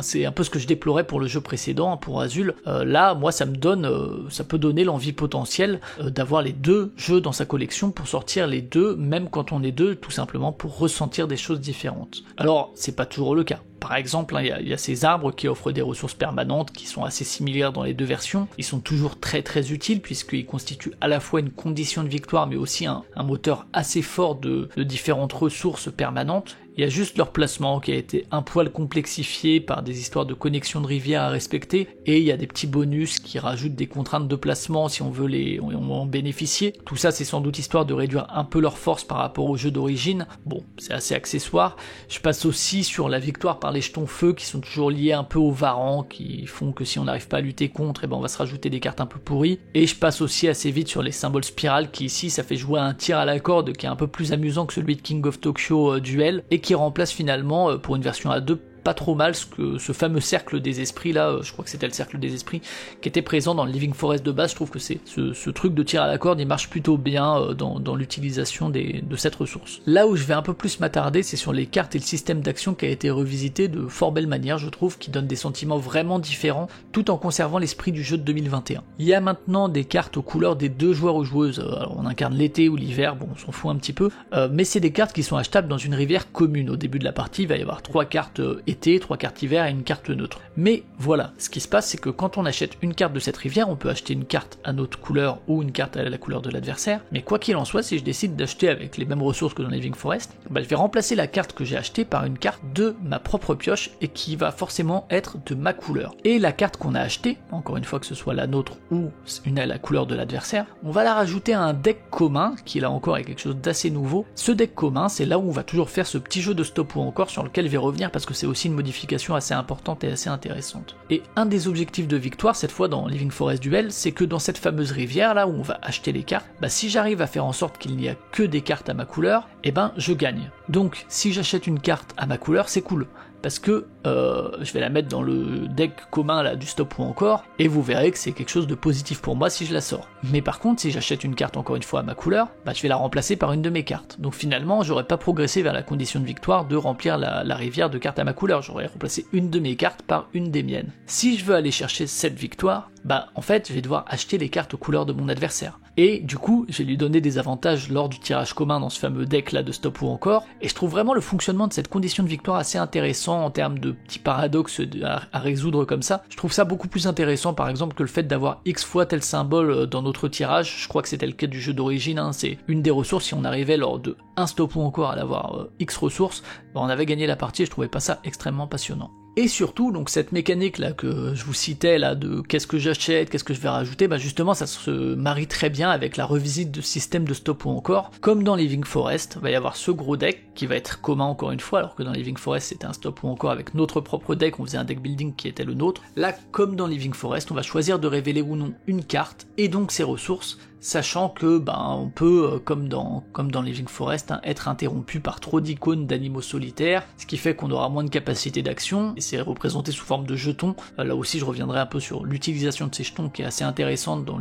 c'est un peu ce que je déplorais pour le jeu précédent, pour Azul. Là, moi ça peut donner l'envie potentielle d'avoir les deux jeux dans sa collection pour sortir les deux, même quand on est deux, tout simplement pour ressentir des choses différentes. Alors, c'est pas toujours le cas. Par exemple, il y a ces arbres qui offrent des ressources permanentes qui sont assez similaires dans les deux versions. Ils sont toujours très très utiles puisqu'ils constituent à la fois une condition de victoire mais aussi un moteur assez fort de différentes ressources permanentes. Il y a juste leur placement qui a été un poil complexifié par des histoires de connexion de rivière à respecter, et il y a des petits bonus qui rajoutent des contraintes de placement si on veut en bénéficier. Tout ça c'est sans doute histoire de réduire un peu leur force par rapport au jeu d'origine. Bon, c'est assez accessoire. Je passe aussi sur la victoire par les jetons feu qui sont toujours liés un peu aux varans, qui font que si on n'arrive pas à lutter contre, on va se rajouter des cartes un peu pourries. Et je passe aussi assez vite sur les symboles spirales qui ici ça fait jouer un tir à la corde qui est un peu plus amusant que celui de King of Tokyo Duel, et qui remplace finalement pour une version A2 pas trop mal ce fameux cercle des esprits là, je crois que c'était le cercle des esprits, qui était présent dans le Living Forest de base. Je trouve que c'est ce truc de tir à la corde, il marche plutôt bien dans l'utilisation de cette ressource. Là où je vais un peu plus m'attarder, c'est sur les cartes et le système d'action qui a été revisité de fort belle manière, je trouve, qui donne des sentiments vraiment différents, tout en conservant l'esprit du jeu de 2021. Il y a maintenant des cartes aux couleurs des 2 joueurs ou joueuses, alors on incarne l'été ou l'hiver, bon on s'en fout un petit peu, mais c'est des cartes qui sont achetables dans une rivière commune. Au début de la partie, il va y avoir 3 cartes été, 3 cartes hiver et une carte neutre. Mais voilà, ce qui se passe, c'est que quand on achète une carte de cette rivière, on peut acheter une carte à notre couleur ou une carte à la couleur de l'adversaire, mais quoi qu'il en soit, si je décide d'acheter avec les mêmes ressources que dans Living Forest, je vais remplacer la carte que j'ai achetée par une carte de ma propre pioche et qui va forcément être de ma couleur. Et la carte qu'on a achetée, encore une fois que ce soit la nôtre ou une à la couleur de l'adversaire, on va la rajouter à un deck commun, qui là encore est quelque chose d'assez nouveau. Ce deck commun, c'est là où on va toujours faire ce petit jeu de stop ou encore sur lequel je vais revenir parce que c'est aussi une modification assez importante et assez intéressante. Et un des objectifs de victoire, cette fois dans Living Forest Duel, c'est que dans cette fameuse rivière là où on va acheter les cartes, si j'arrive à faire en sorte qu'il n'y a que des cartes à ma couleur, je gagne. Donc si j'achète une carte à ma couleur, c'est cool, parce que je vais la mettre dans le deck commun là du stop ou encore, et vous verrez que c'est quelque chose de positif pour moi si je la sors. Mais par contre, si j'achète une carte encore une fois à ma couleur, je vais la remplacer par une de mes cartes. Donc finalement, j'aurais pas progressé vers la condition de victoire de remplir la rivière de cartes à ma couleur, j'aurais remplacé une de mes cartes par une des miennes. Si je veux aller chercher cette victoire, en fait, je vais devoir acheter les cartes aux couleurs de mon adversaire. Et du coup, je vais lui donner des avantages lors du tirage commun dans ce fameux deck là de stop ou encore, et je trouve vraiment le fonctionnement de cette condition de victoire assez intéressant en termes de petits paradoxes à résoudre comme ça. Je trouve ça beaucoup plus intéressant par exemple que le fait d'avoir X fois tel symbole dans notre tirage. Je crois que c'était le cas du jeu d'origine, c'est une des ressources, si on arrivait lors de un stop ou encore à l'avoir X ressources, on avait gagné la partie et je trouvais pas ça extrêmement passionnant. Et surtout, donc cette mécanique là que je vous citais là de qu'est-ce que j'achète, qu'est-ce que je vais rajouter, justement ça se marie très bien avec la revisite de système de stop ou encore. Comme dans Living Forest, il va y avoir ce gros deck qui va être commun encore une fois, alors que dans Living Forest c'était un stop ou encore avec notre propre deck, on faisait un deck building qui était le nôtre. Là, comme dans Living Forest, on va choisir de révéler ou non une carte et donc ses ressources, sachant que on peut, comme dans Living Forest, être interrompu par trop d'icônes d'animaux solitaires, ce qui fait qu'on aura moins de capacité d'action, et c'est représenté sous forme de jetons. Là aussi je reviendrai un peu sur l'utilisation de ces jetons qui est assez intéressante dans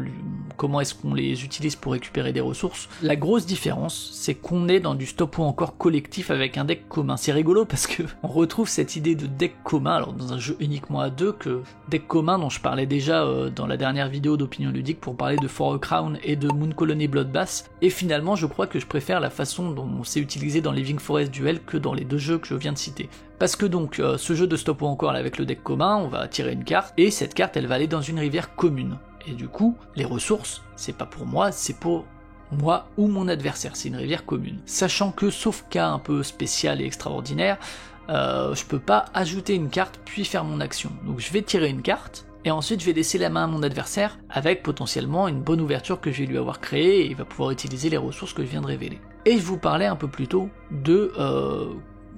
comment est-ce qu'on les utilise pour récupérer des ressources. La grosse différence, c'est qu'on est dans du stop ou encore collectif avec un deck commun. C'est rigolo parce que on retrouve cette idée de deck commun, alors dans un jeu uniquement à 2, que deck commun dont je parlais déjà dans la dernière vidéo d'Opinion Ludique pour parler de For a Crown et de Moon Colony Bloodbath, et finalement je crois que je préfère la façon dont c'est utilisé dans Living Forest Duel que dans les 2 jeux que je viens de citer. Parce que donc ce jeu de stop ou encore avec le deck commun, on va tirer une carte, et cette carte elle va aller dans une rivière commune. Et du coup, les ressources, c'est pas pour moi, c'est pour moi ou mon adversaire, c'est une rivière commune. Sachant que, sauf cas un peu spécial et extraordinaire, je peux pas ajouter une carte puis faire mon action. Donc je vais tirer une carte, et ensuite je vais laisser la main à mon adversaire avec potentiellement une bonne ouverture que je vais lui avoir créée, et il va pouvoir utiliser les ressources que je viens de révéler. Et je vous parlais un peu plus tôt de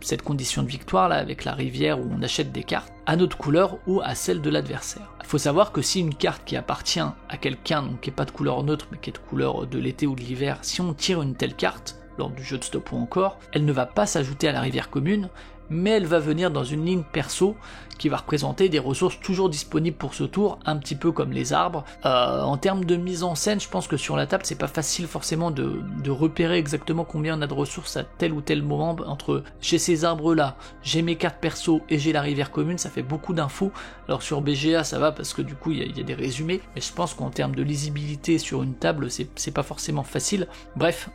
cette condition de victoire là avec la rivière où on achète des cartes à notre couleur ou à celle de l'adversaire. Il faut savoir que si une carte qui appartient à quelqu'un, donc qui n'est pas de couleur neutre mais qui est de couleur de l'été ou de l'hiver, si on tire une telle carte lors du jeu de stop ou encore, elle ne va pas s'ajouter à la rivière commune, mais elle va venir dans une ligne perso qui va représenter des ressources toujours disponibles pour ce tour, un petit peu comme les arbres. En termes de mise en scène, je pense que sur la table c'est pas facile forcément de repérer exactement combien on a de ressources à tel ou tel moment, entre j'ai ces arbres là, j'ai mes cartes perso et j'ai la rivière commune, ça fait beaucoup d'infos. Alors sur BGA ça va parce que du coup il y a des résumés, mais je pense qu'en termes de lisibilité sur une table c'est pas forcément facile. Bref,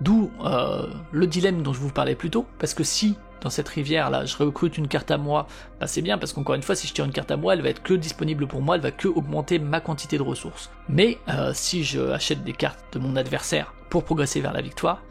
d'où le dilemme dont je vous parlais plus tôt, parce que si dans cette rivière là je recrute une carte à moi, c'est bien parce qu'encore une fois si je tire une carte à moi elle va être que disponible pour moi, elle va que augmenter ma quantité de ressources. Mais si je achète des cartes de mon adversaire pour progresser vers la victoire,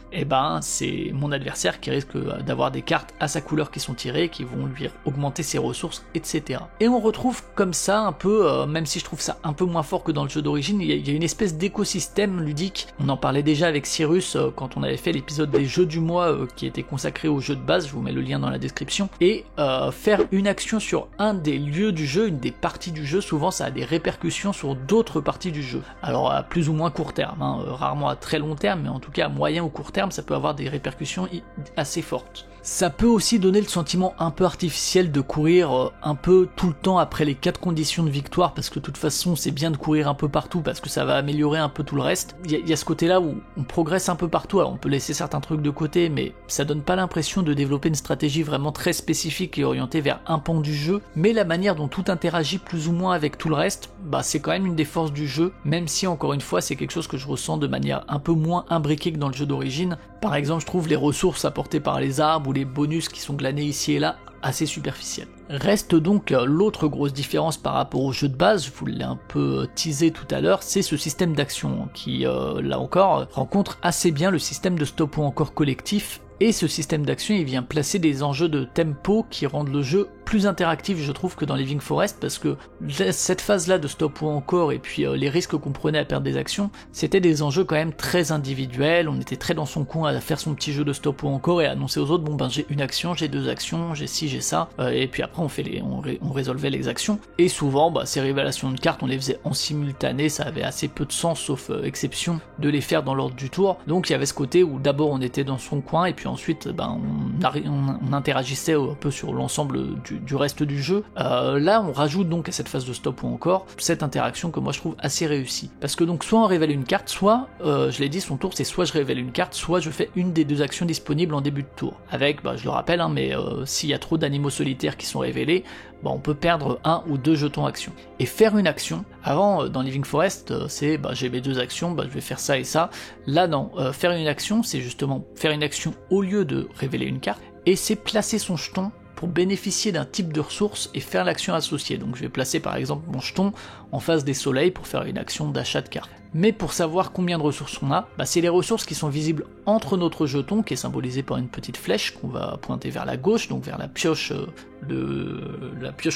c'est mon adversaire qui risque d'avoir des cartes à sa couleur qui sont tirées, qui vont lui augmenter ses ressources, etc. Et on retrouve comme ça un peu, même si je trouve ça un peu moins fort que dans le jeu d'origine, il y a une espèce d'écosystème ludique. On en parlait déjà avec Cyrus quand on avait fait l'épisode des jeux du mois qui était consacré au jeu de base, je vous mets le lien dans la description, et faire une action sur un des lieux du jeu, une des parties du jeu, souvent ça a des répercussions sur d'autres parties du jeu. Alors à plus ou moins court terme, rarement à très long terme, mais en tout cas à moyen ou court terme, ça peut avoir des répercussions assez fortes. Ça peut aussi donner le sentiment un peu artificiel de courir un peu tout le temps après les 4 conditions de victoire, parce que de toute façon c'est bien de courir un peu partout parce que ça va améliorer un peu tout le reste. Il y a ce côté là où on progresse un peu partout, alors on peut laisser certains trucs de côté, mais ça donne pas l'impression de développer une stratégie vraiment très spécifique et orientée vers un pan du jeu, mais la manière dont tout interagit plus ou moins avec tout le reste, c'est quand même une des forces du jeu, même si encore une fois c'est quelque chose que je ressens de manière un peu moins imbriquée que dans le jeu d'origine. Par exemple, je trouve les ressources apportées par les arbres ou les bonus qui sont glanés ici et là assez superficiels. Reste donc l'autre grosse différence par rapport au jeu de base, je vous l'ai un peu teasé tout à l'heure, c'est ce système d'action qui, là encore, rencontre assez bien le système de stop ou encore collectif. Et ce système d'action, il vient placer des enjeux de tempo qui rendent le jeu plus interactif, je trouve, que dans Living Forest, parce que cette phase-là de stop ou encore, et puis les risques qu'on prenait à perdre des actions, c'était des enjeux quand même très individuels, on était très dans son coin à faire son petit jeu de stop ou encore et à annoncer aux autres, j'ai une action, j'ai 2 actions, j'ai ci, j'ai ça, et puis après on résolvait les actions, et souvent, ces révélations de cartes, on les faisait en simultané, ça avait assez peu de sens, sauf exception, de les faire dans l'ordre du tour, donc il y avait ce côté où d'abord on était dans son coin, et puis ensuite on interagissait un peu sur l'ensemble du reste du jeu. Là on rajoute donc à cette phase de stop ou encore cette interaction que moi je trouve assez réussie, parce que donc soit on révèle une carte, soit je l'ai dit, son tour c'est soit je révèle une carte, soit je fais une des 2 actions disponibles en début de tour, avec, je le rappelle, mais s'il y a trop d'animaux solitaires qui sont révélés, on peut perdre 1 ou 2 jetons action. Et faire une action, avant dans Living Forest, c'est j'ai mes 2 actions, je vais faire ça et ça. Là non, faire une action, c'est justement faire une action au lieu de révéler une carte, et c'est placer son jeton pour bénéficier d'un type de ressource et faire l'action associée. Donc je vais placer par exemple mon jeton en face des soleils pour faire une action d'achat de cartes. Mais pour savoir combien de ressources on a, c'est les ressources qui sont visibles entre notre jeton, qui est symbolisé par une petite flèche qu'on va pointer vers la gauche, donc vers la pioche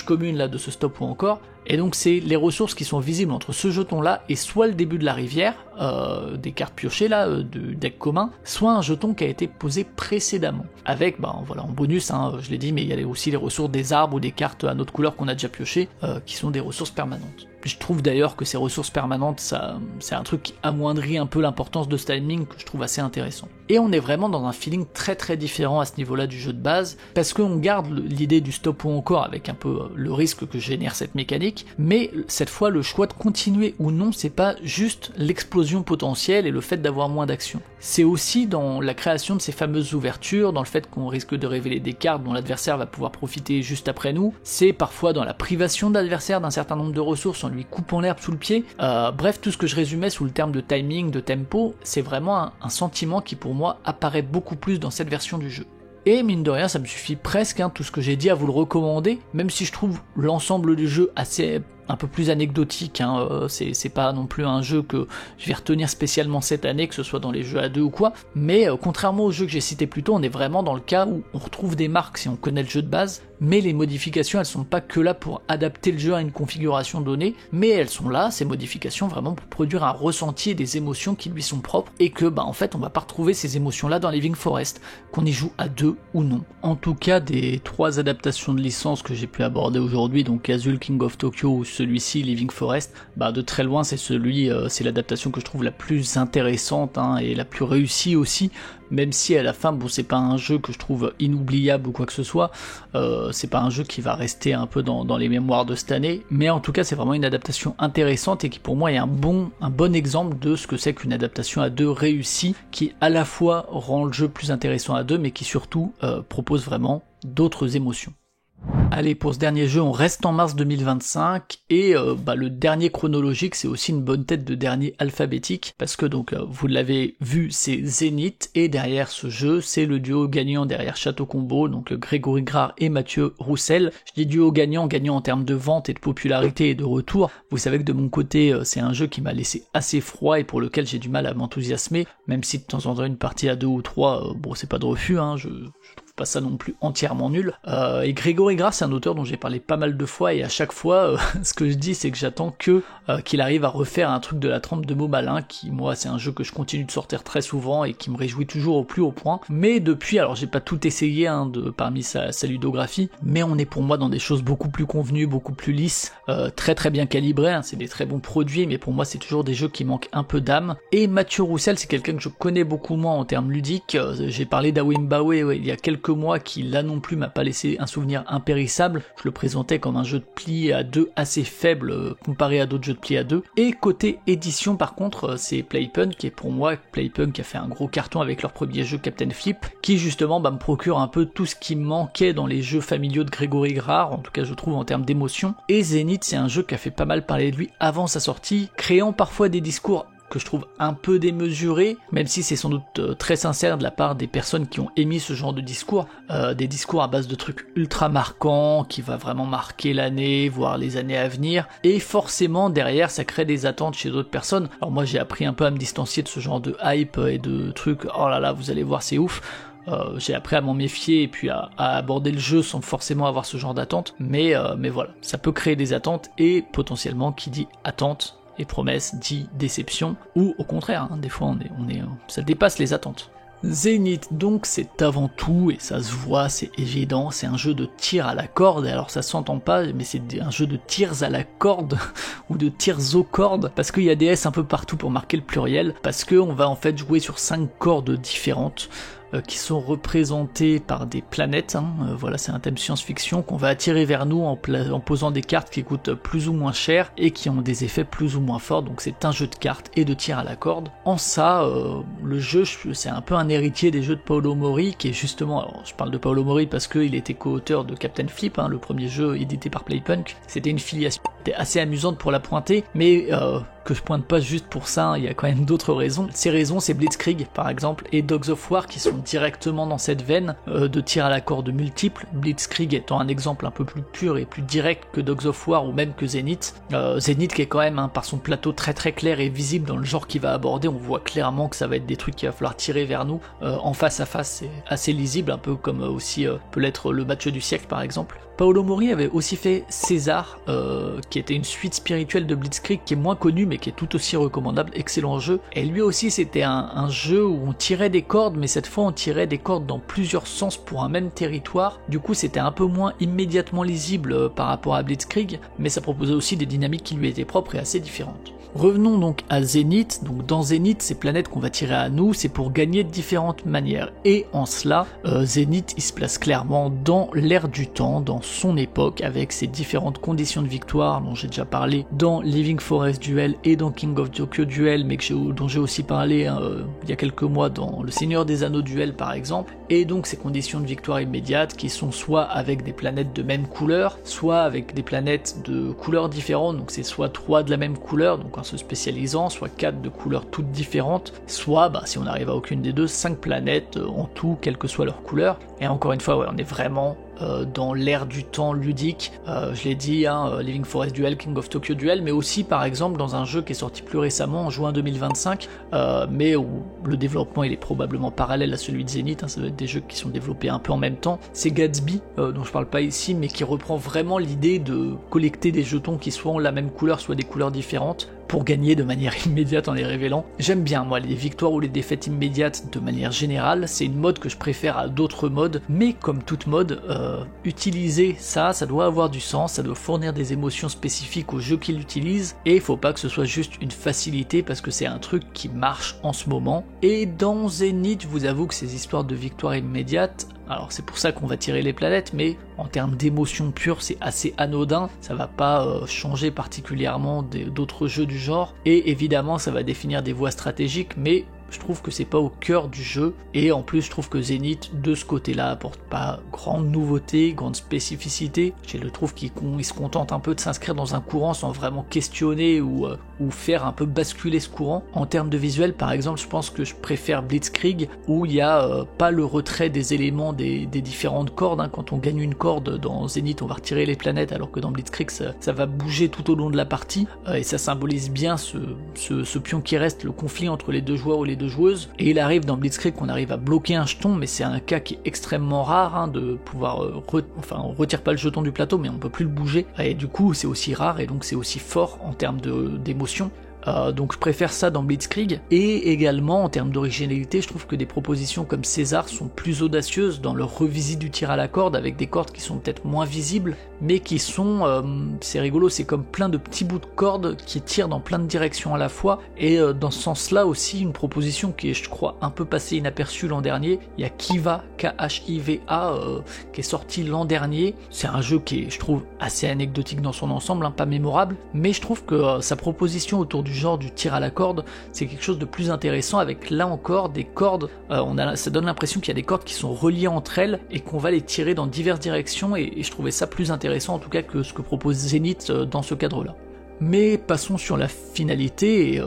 commune là de ce stop ou encore. Et donc c'est les ressources qui sont visibles entre ce jeton là et soit le début de la rivière, des cartes piochées là, du deck commun, soit un jeton qui a été posé précédemment. Avec, en bonus, je l'ai dit, mais il y a aussi les ressources des arbres ou des cartes à notre couleur qu'on a déjà piochées, qui sont des ressources permanentes. Je trouve d'ailleurs que ces ressources permanentes, c'est un truc qui amoindrit un peu l'importance de ce timing que je trouve assez intéressant. Et on est vraiment dans un feeling très très différent à ce niveau-là du jeu de base, parce qu'on garde l'idée du stop ou encore avec un peu le risque que génère cette mécanique, mais cette fois le choix de continuer ou non, c'est pas juste l'explosion potentielle et le fait d'avoir moins d'actions. C'est aussi dans la création de ces fameuses ouvertures, dans le fait qu'on risque de révéler des cartes dont l'adversaire va pouvoir profiter juste après nous, c'est parfois dans la privation de l'adversaire d'un certain nombre de ressources en lui coupant l'herbe sous le pied, bref, tout ce que je résumais sous le terme de timing, de tempo, c'est vraiment un sentiment qui pour moi apparaît beaucoup plus dans cette version du jeu. Et mine de rien, ça me suffit presque, tout ce que j'ai dit à vous le recommander, même si je trouve l'ensemble du jeu un peu plus anecdotique, c'est pas non plus un jeu que je vais retenir spécialement cette année, que ce soit dans les jeux à 2 ou quoi, mais contrairement aux jeux que j'ai cités plus tôt, on est vraiment dans le cas où on retrouve des marques si on connaît le jeu de base, mais les modifications elles sont pas que là pour adapter le jeu à une configuration donnée, mais elles sont là, ces modifications, vraiment pour produire un ressenti et des émotions qui lui sont propres, et que en fait on va pas retrouver ces émotions là dans Living Forest, qu'on y joue à 2 ou non. En tout cas, des 3 adaptations de licence que j'ai pu aborder aujourd'hui, donc Azul, King of Tokyo ou celui-ci, Living Forest, de très loin c'est l'adaptation que je trouve la plus intéressante et la plus réussie aussi, même si à la fin, c'est pas un jeu que je trouve inoubliable ou quoi que ce soit, c'est pas un jeu qui va rester un peu dans les mémoires de cette année, mais en tout cas c'est vraiment une adaptation intéressante et qui pour moi est un bon exemple de ce que c'est qu'une adaptation à 2 réussie, qui à la fois rend le jeu plus intéressant à 2, mais qui surtout propose vraiment d'autres émotions. Allez, pour ce dernier jeu, on reste en mars 2025, et le dernier chronologique, c'est aussi une bonne tête de dernier alphabétique, parce que donc, vous l'avez vu, c'est Zenith, et derrière ce jeu, c'est le duo gagnant derrière Château Combo, donc Grégory Grard et Mathieu Roussel. Je dis duo gagnant en termes de vente et de popularité et de retour. Vous savez que de mon côté, c'est un jeu qui m'a laissé assez froid et pour lequel j'ai du mal à m'enthousiasmer, même si de temps en temps une partie à 2 ou 3, c'est pas de refus, je trouve pas ça non plus entièrement nul. Et Grégory Grard, c'est un auteur dont j'ai parlé pas mal de fois, et à chaque fois, ce que je dis, c'est que j'attends qu'il arrive à refaire un truc de la trempe de Momalin, qui, moi, c'est un jeu que je continue de sortir très souvent et qui me réjouit toujours au plus haut point. Mais depuis, alors j'ai pas tout essayé parmi sa ludographie, mais on est pour moi dans des choses beaucoup plus convenues, beaucoup plus lisses, très très bien calibrées, c'est des très bons produits, mais pour moi c'est toujours des jeux qui manquent un peu d'âme. Et Mathieu Roussel, c'est quelqu'un que je connais beaucoup moins en termes ludiques, j'ai parlé d'Awimbawe il y a quelques quelques mois qui là non plus m'a pas laissé un souvenir impérissable. Je le présentais comme un jeu de pli à 2 assez faible comparé à d'autres jeux de pli à 2. Et côté édition par contre, c'est Playpunk qui est pour moi, Playpunk qui a fait un gros carton avec leur premier jeu Captain Flip, qui justement me procure un peu tout ce qui manquait dans les jeux familiaux de Grégory Grard, en tout cas je trouve en termes d'émotion. Et Zenith, c'est un jeu qui a fait pas mal parler de lui avant sa sortie, créant parfois des discours que je trouve un peu démesuré, même si c'est sans doute très sincère de la part des personnes qui ont émis ce genre de discours, des discours à base de trucs ultra marquants, qui va vraiment marquer l'année, voire les années à venir, et forcément derrière ça crée des attentes chez d'autres personnes. Alors moi j'ai appris un peu à me distancier de ce genre de hype et de trucs, oh là là vous allez voir c'est ouf. J'ai appris à m'en méfier et puis à aborder le jeu sans forcément avoir ce genre d'attente, mais voilà, ça peut créer des attentes et potentiellement qui dit attente et promesse dit déception, ou au contraire, hein, des fois ça dépasse les attentes. Zenith donc c'est avant tout, et ça se voit, c'est évident, c'est un jeu de tir à la corde, et alors ça s'entend pas, mais c'est un jeu de tirs à la corde, ou de tirs aux cordes, parce qu'il y a des S un peu partout pour marquer le pluriel, parce qu'on va en fait jouer sur 5 cordes différentes, qui sont représentées par des planètes, voilà c'est un thème science-fiction qu'on va attirer vers nous en posant des cartes qui coûtent plus ou moins cher et qui ont des effets plus ou moins forts, donc c'est un jeu de cartes et de tir à la corde. En ça, le jeu c'est un peu un héritier des jeux de Paolo Mori, qui est justement, alors je parle de Paolo Mori parce qu'il était co-auteur de Captain Flip, le premier jeu édité par Playpunk, c'était une filiation assez amusante pour la pointer, mais que je pointe pas juste pour ça, il y a quand même d'autres raisons. Ces raisons, c'est Blitzkrieg par exemple et Dogs of War qui sont directement dans cette veine de tir à la corde multiples, Blitzkrieg étant un exemple un peu plus pur et plus direct que Dogs of War ou même que Zenith. Zenith qui est quand même par son plateau très très clair et visible dans le genre qu'il va aborder, on voit clairement que ça va être des trucs qu'il va falloir tirer vers nous en face à face, c'est assez lisible, un peu comme aussi peut l'être le match du siècle par exemple. Paolo Mori avait aussi fait César, qui était une suite spirituelle de Blitzkrieg qui est moins connue mais qui est tout aussi recommandable, excellent jeu. Et lui aussi c'était un jeu où on tirait des cordes, mais cette fois on tirait des cordes dans plusieurs sens pour un même territoire. Du coup c'était un peu moins immédiatement lisible par rapport à Blitzkrieg, mais ça proposait aussi des dynamiques qui lui étaient propres et assez différentes. Revenons donc à Zenith. Donc dans Zenith, ces planètes qu'on va tirer à nous, c'est pour gagner de différentes manières. Et en cela, Zenith, il se place clairement dans l'ère du temps, dans son époque, avec ses différentes conditions de victoire, dont j'ai déjà parlé dans Living Forest Duel et dans King of Tokyo Duel, mais dont j'ai aussi parlé il y a quelques mois dans Le Seigneur des Anneaux Duel par exemple. Et donc ces conditions de victoire immédiate qui sont soit avec des planètes de même couleur, soit avec des planètes de couleurs différentes, donc c'est soit 3 de la même couleur, donc en se spécialisant, soit 4 de couleurs toutes différentes, soit, si on n'arrive à aucune des deux, 5 planètes en tout, quelle que soit leur couleur. Et encore une fois, ouais, on est vraiment dans l'ère du temps ludique, je l'ai dit, Living Forest Duel, King of Tokyo Duel, mais aussi par exemple dans un jeu qui est sorti plus récemment, en juin 2025, mais où le développement il est probablement parallèle à celui de Zenith, ça doit être des jeux qui sont développés un peu en même temps, c'est Gatsby, dont je parle pas ici, mais qui reprend vraiment l'idée de collecter des jetons qui soient la même couleur, soit des couleurs différentes, pour gagner de manière immédiate en les révélant. J'aime bien moi les victoires ou les défaites immédiates de manière générale, c'est une mode que je préfère à d'autres modes, mais comme toute mode, utiliser ça doit avoir du sens, ça doit fournir des émotions spécifiques au jeu qui l'utilise, et il faut pas que ce soit juste une facilité parce que c'est un truc qui marche en ce moment. Et dans Zenith, je vous avoue que ces histoires de victoire immédiate, alors c'est pour ça qu'on va tirer les planètes, mais en termes d'émotion pure, c'est assez anodin, ça va pas changer particulièrement d'autres jeux du genre, et évidemment ça va définir des voies stratégiques, mais je trouve que c'est pas au cœur du jeu, et en plus je trouve que Zenith de ce côté-là apporte pas grande nouveauté, grande spécificité. Je trouve qu'il se contente un peu de s'inscrire dans un courant sans vraiment questionner ou faire un peu basculer ce courant. En termes de visuel par exemple, je pense que je préfère Blitzkrieg où il y a pas le retrait des éléments des différentes cordes, quand on gagne une corde dans Zenith on va retirer les planètes, alors que dans Blitzkrieg ça va bouger tout au long de la partie, et ça symbolise bien ce pion qui reste, le conflit entre les deux joueurs ou les deux joueuses. Et il arrive dans Blitzkrieg qu'on arrive à bloquer un jeton, mais c'est un cas qui est extrêmement rare, de pouvoir on retire pas le jeton du plateau mais on peut plus le bouger, et du coup c'est aussi rare et donc c'est aussi fort en termes d'émotion. donc je préfère ça dans Blitzkrieg. Et également en termes d'originalité, je trouve que des propositions comme César sont plus audacieuses dans leur revisite du tir à la corde, avec des cordes qui sont peut-être moins visibles, mais qui sont, c'est rigolo, c'est comme plein de petits bouts de cordes qui tirent dans plein de directions à la fois, et dans ce sens-là aussi une proposition qui est, je crois, un peu passée inaperçue l'an dernier. Il y a Kiva, K-H-I-V-A, qui est sorti l'an dernier. C'est un jeu qui est, je trouve, assez anecdotique dans son ensemble, pas mémorable, mais je trouve que sa proposition autour du genre du tir à la corde, c'est quelque chose de plus intéressant, avec là encore des cordes, ça donne l'impression qu'il y a des cordes qui sont reliées entre elles et qu'on va les tirer dans diverses directions, et je trouvais ça plus intéressant en tout cas que ce que propose Zenith dans ce cadre-là. Mais passons sur la finalité et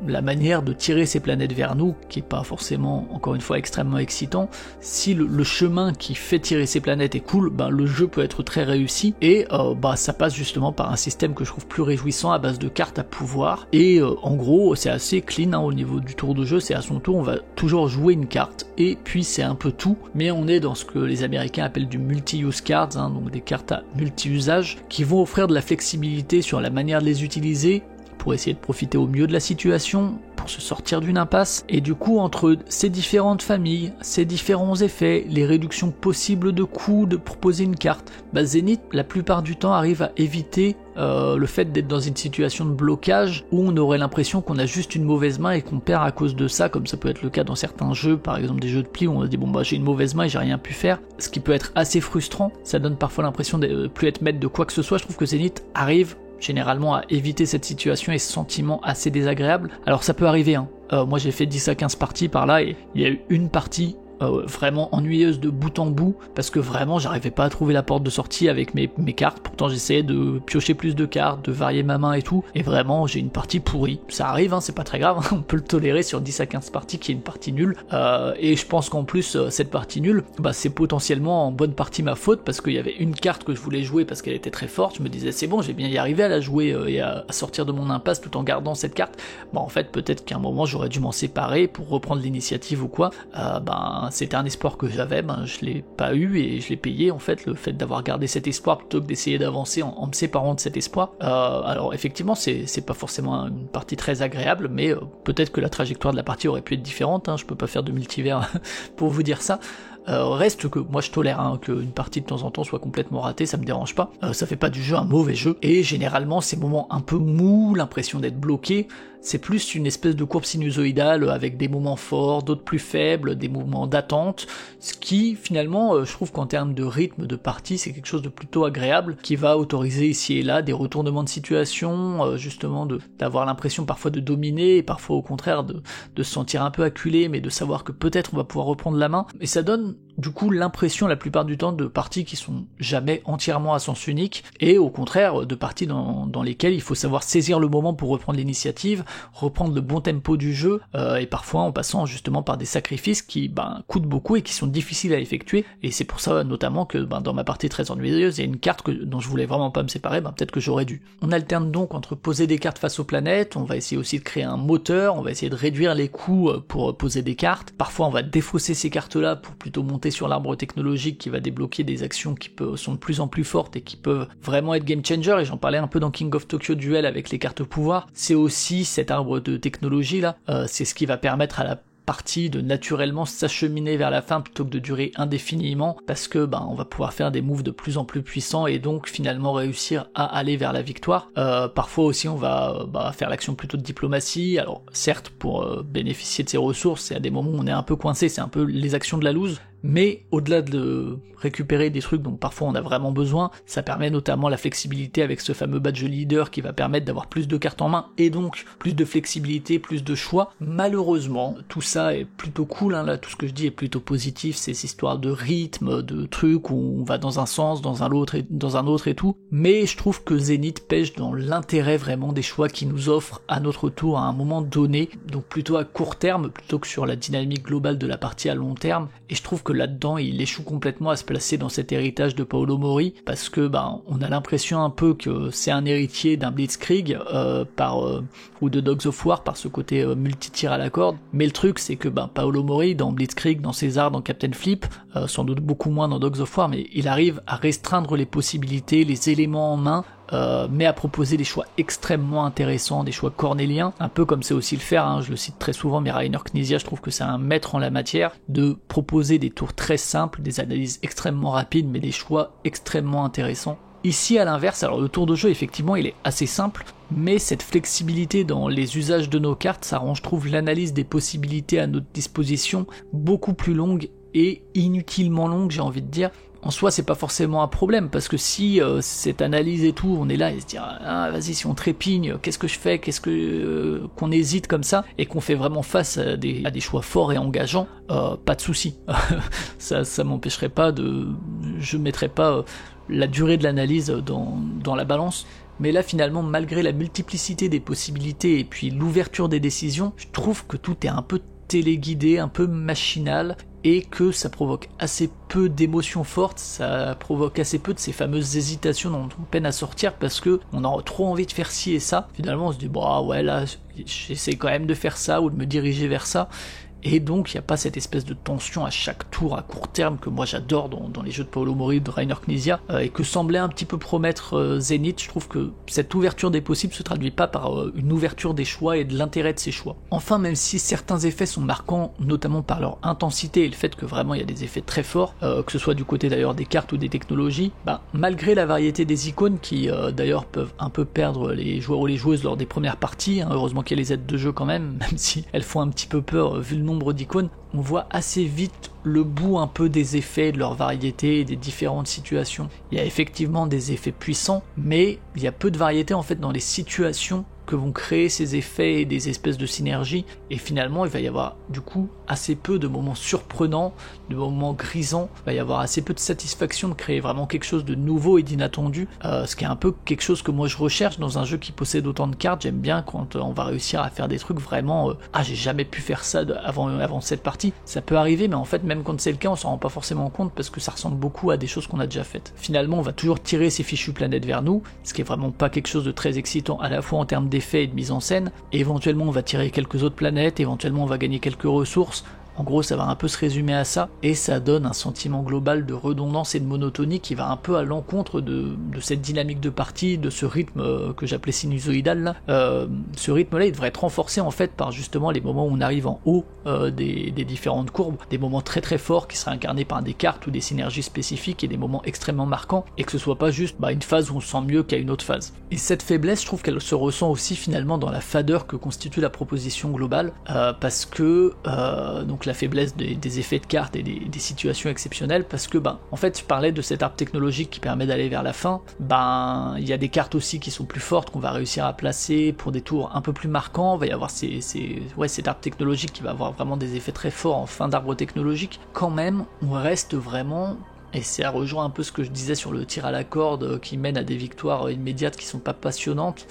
la manière de tirer ces planètes vers nous, qui est pas forcément, encore une fois, extrêmement excitant. Si le chemin qui fait tirer ces planètes est cool, le jeu peut être très réussi, et ça passe justement par un système que je trouve plus réjouissant à base de cartes à pouvoir, et en gros c'est assez clean au niveau du tour de jeu, c'est à son tour, on va toujours jouer une carte, et puis c'est un peu tout, mais on est dans ce que les Américains appellent du multi-use cards, donc des cartes à multi-usage, qui vont offrir de la flexibilité sur la manière de les utiliser, pour essayer de profiter au mieux de la situation, pour se sortir d'une impasse, et du coup entre ces différentes familles, ces différents effets, les réductions possibles de coûts de proposer une carte, Zenith la plupart du temps arrive à éviter le fait d'être dans une situation de blocage où on aurait l'impression qu'on a juste une mauvaise main et qu'on perd à cause de ça, comme ça peut être le cas dans certains jeux, par exemple des jeux de pli où on se dit j'ai une mauvaise main et j'ai rien pu faire, ce qui peut être assez frustrant, ça donne parfois l'impression de plus être maître de quoi que ce soit. Je trouve que Zenith arrive généralement à éviter cette situation et ce sentiment assez désagréable. Alors ça peut arriver, moi j'ai fait 10 à 15 parties par là, et il y a eu une partie vraiment ennuyeuse de bout en bout, parce que vraiment j'arrivais pas à trouver la porte de sortie avec mes cartes, pourtant j'essayais de piocher plus de cartes, de varier ma main et tout, et vraiment j'ai une partie pourrie. Ça arrive, c'est pas très grave, on peut le tolérer sur 10 à 15 parties qui est une partie nulle, et je pense qu'en plus cette partie nulle, c'est potentiellement en bonne partie ma faute, parce qu'il y avait une carte que je voulais jouer parce qu'elle était très forte, je me disais c'est bon, je vais bien y arriver à la jouer et à sortir de mon impasse tout en gardant cette carte. En fait peut-être qu'à un moment j'aurais dû m'en séparer pour reprendre l'initiative ou quoi, c'était un espoir que j'avais, je l'ai pas eu et je l'ai payé en fait, le fait d'avoir gardé cet espoir plutôt que d'essayer d'avancer en me séparant de cet espoir. Alors effectivement c'est pas forcément une partie très agréable, mais peut-être que la trajectoire de la partie aurait pu être différente, je peux pas faire de multivers pour vous dire ça. Reste que moi je tolère qu'une partie de temps en temps soit complètement ratée, ça me dérange pas, ça fait pas du jeu un mauvais jeu, et généralement ces moments un peu mous, l'impression d'être bloqué, c'est plus une espèce de courbe sinusoïdale avec des moments forts, d'autres plus faibles, des moments d'attente, ce qui finalement je trouve qu'en termes de rythme de partie c'est quelque chose de plutôt agréable, qui va autoriser ici et là des retournements de situation, justement d'avoir l'impression parfois de dominer, et parfois au contraire de se sentir un peu acculé, mais de savoir que peut-être on va pouvoir reprendre la main, et ça donne du coup l'impression la plupart du temps de parties qui sont jamais entièrement à sens unique, et au contraire de parties dans lesquelles il faut savoir saisir le moment pour reprendre l'initiative, reprendre le bon tempo du jeu, et parfois en passant justement par des sacrifices qui coûtent beaucoup et qui sont difficiles à effectuer, et c'est pour ça notamment que dans ma partie très ennuyeuse, il y a une carte dont je voulais vraiment pas me séparer, peut-être que j'aurais dû. On alterne donc entre poser des cartes face aux planètes, on va essayer aussi de créer un moteur, on va essayer de réduire les coûts pour poser des cartes, parfois on va défausser ces cartes-là pour plutôt monter sur l'arbre technologique qui va débloquer des actions qui sont de plus en plus fortes et qui peuvent vraiment être game changer, et j'en parlais un peu dans King of Tokyo Duel avec les cartes pouvoir, c'est aussi cet arbre de technologie là, c'est ce qui va permettre à la partie de naturellement s'acheminer vers la fin plutôt que de durer indéfiniment, parce que on va pouvoir faire des moves de plus en plus puissants et donc finalement réussir à aller vers la victoire. Parfois aussi on va faire l'action plutôt de diplomatie, alors certes pour bénéficier de ses ressources, et à des moments où on est un peu coincé, c'est un peu les actions de la loose, mais au-delà de récupérer des trucs dont parfois on a vraiment besoin, ça permet notamment la flexibilité avec ce fameux badge leader qui va permettre d'avoir plus de cartes en main et donc plus de flexibilité, plus de choix. Malheureusement, tout ça est plutôt cool, là tout ce que je dis est plutôt positif, ces histoires de rythme, de trucs où on va dans un sens, dans un autre et tout, mais je trouve que Zenith pêche dans l'intérêt vraiment des choix qu'il nous offre à notre tour à un moment donné, donc plutôt à court terme plutôt que sur la dynamique globale de la partie à long terme, et je trouve que là-dedans il échoue complètement à se placer dans cet héritage de Paolo Mori, parce que on a l'impression un peu que c'est un héritier d'un Blitzkrieg ou de Dogs of War par ce côté multi-tir à la corde, mais le truc c'est que Paolo Mori dans Blitzkrieg, dans César, dans Captain Flip, sans doute beaucoup moins dans Dogs of War, mais il arrive à restreindre les possibilités, les éléments en main mais à proposer des choix extrêmement intéressants, des choix cornéliens, un peu comme c'est aussi le faire, hein, je le cite très souvent, mais Rainer Knizia, je trouve que c'est un maître en la matière, de proposer des tours très simples, des analyses extrêmement rapides, mais des choix extrêmement intéressants. Ici, à l'inverse, alors le tour de jeu, effectivement, il est assez simple, mais cette flexibilité dans les usages de nos cartes, ça rend, je trouve, l'analyse des possibilités à notre disposition beaucoup plus longue et inutilement longue, j'ai envie de dire. En soi, c'est pas forcément un problème, parce que si cette analyse et tout, on est là et se dire ah vas-y, si on trépigne, qu'est-ce que je fais, qu'on hésite comme ça, et qu'on fait vraiment face à des choix forts et engageants, pas de souci. ça m'empêcherait pas je mettrais pas la durée de l'analyse dans la balance. Mais là, finalement, malgré la multiplicité des possibilités et puis l'ouverture des décisions, je trouve que tout est un peu téléguidé, un peu machinal, et que ça provoque assez peu d'émotions fortes, ça provoque assez peu de ces fameuses hésitations dont on peine à sortir parce que on a trop envie de faire ci et ça. Finalement, on se dit bah ouais, là, j'essaie quand même de faire ça ou de me diriger vers ça. Et donc il n'y a pas cette espèce de tension à chaque tour à court terme que moi j'adore dans les jeux de Paolo Mori, de Rainer Knizia, et que semblait un petit peu promettre Zenith. Je trouve que cette ouverture des possibles se traduit pas par une ouverture des choix et de l'intérêt de ces choix. Enfin, même si certains effets sont marquants, notamment par leur intensité et le fait que vraiment il y a des effets très forts, que ce soit du côté d'ailleurs des cartes ou des technologies, malgré la variété des icônes qui d'ailleurs peuvent un peu perdre les joueurs ou les joueuses lors des premières parties, hein, heureusement qu'il y a les aides de jeu quand même si elles font un petit peu peur vu le nombre d'icônes, on voit assez vite le bout un peu des effets, de leur variété et des différentes situations. Il y a effectivement des effets puissants, mais il y a peu de variété en fait dans les situations que vont créer ces effets et des espèces de synergies, et finalement il va y avoir du coup assez peu de moments surprenants, de moments grisants, il va y avoir assez peu de satisfaction de créer vraiment quelque chose de nouveau et d'inattendu, ce qui est un peu quelque chose que moi je recherche dans un jeu qui possède autant de cartes. J'aime bien quand on va réussir à faire des trucs vraiment j'ai jamais pu faire ça avant cette partie. Ça peut arriver, mais en fait même quand c'est le cas on s'en rend pas forcément compte parce que ça ressemble beaucoup à des choses qu'on a déjà faites. Finalement on va toujours tirer ces fichues planètes vers nous, ce qui est vraiment pas quelque chose de très excitant à la fois en termes d'effets et de mise en scène. Et éventuellement on va tirer quelques autres planètes, éventuellement on va gagner quelques ressources. En gros, ça va un peu se résumer à ça, et ça donne un sentiment global de redondance et de monotonie qui va un peu à l'encontre de cette dynamique de partie, de ce rythme que j'appelais sinusoïdal là. Ce rythme-là, il devrait être renforcé en fait par justement les moments où on arrive en haut des différentes courbes, des moments très très forts qui seraient incarnés par des cartes ou des synergies spécifiques et des moments extrêmement marquants, et que ce soit pas juste une phase où on se sent mieux qu'à une autre phase. Et cette faiblesse, je trouve qu'elle se ressent aussi finalement dans la fadeur que constitue la proposition globale, parce que donc la faiblesse des effets de cartes et des situations exceptionnelles, parce que en fait je parlais de cet arbre technologique qui permet d'aller vers la fin. Il y a des cartes aussi qui sont plus fortes qu'on va réussir à placer pour des tours un peu plus marquants. Il va y avoir cet arbre technologique qui va avoir vraiment des effets très forts en fin d'arbre technologique. Quand même on reste vraiment, et ça rejoint un peu ce que je disais sur le tir à la corde qui mène à des victoires immédiates qui sont pas passionnantes.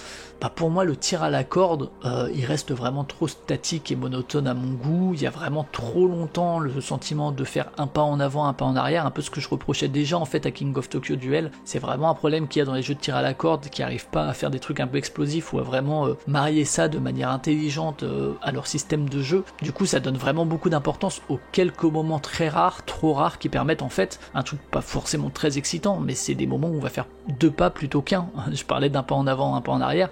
Pour moi le tir à la corde il reste vraiment trop statique et monotone à mon goût. Il y a vraiment trop longtemps le sentiment de faire un pas en avant, un pas en arrière, un peu ce que je reprochais déjà en fait à King of Tokyo Duel. C'est vraiment un problème qu'il y a dans les jeux de tir à la corde, qui arrivent pas à faire des trucs un peu explosifs ou à vraiment marier ça de manière intelligente à leur système de jeu. Du coup ça donne vraiment beaucoup d'importance aux quelques moments très rares, trop rares, qui permettent en fait un truc pas forcément très excitant, mais c'est des moments où on va faire 2 pas plutôt qu'un. Je parlais d'un pas en avant, un pas en arrière.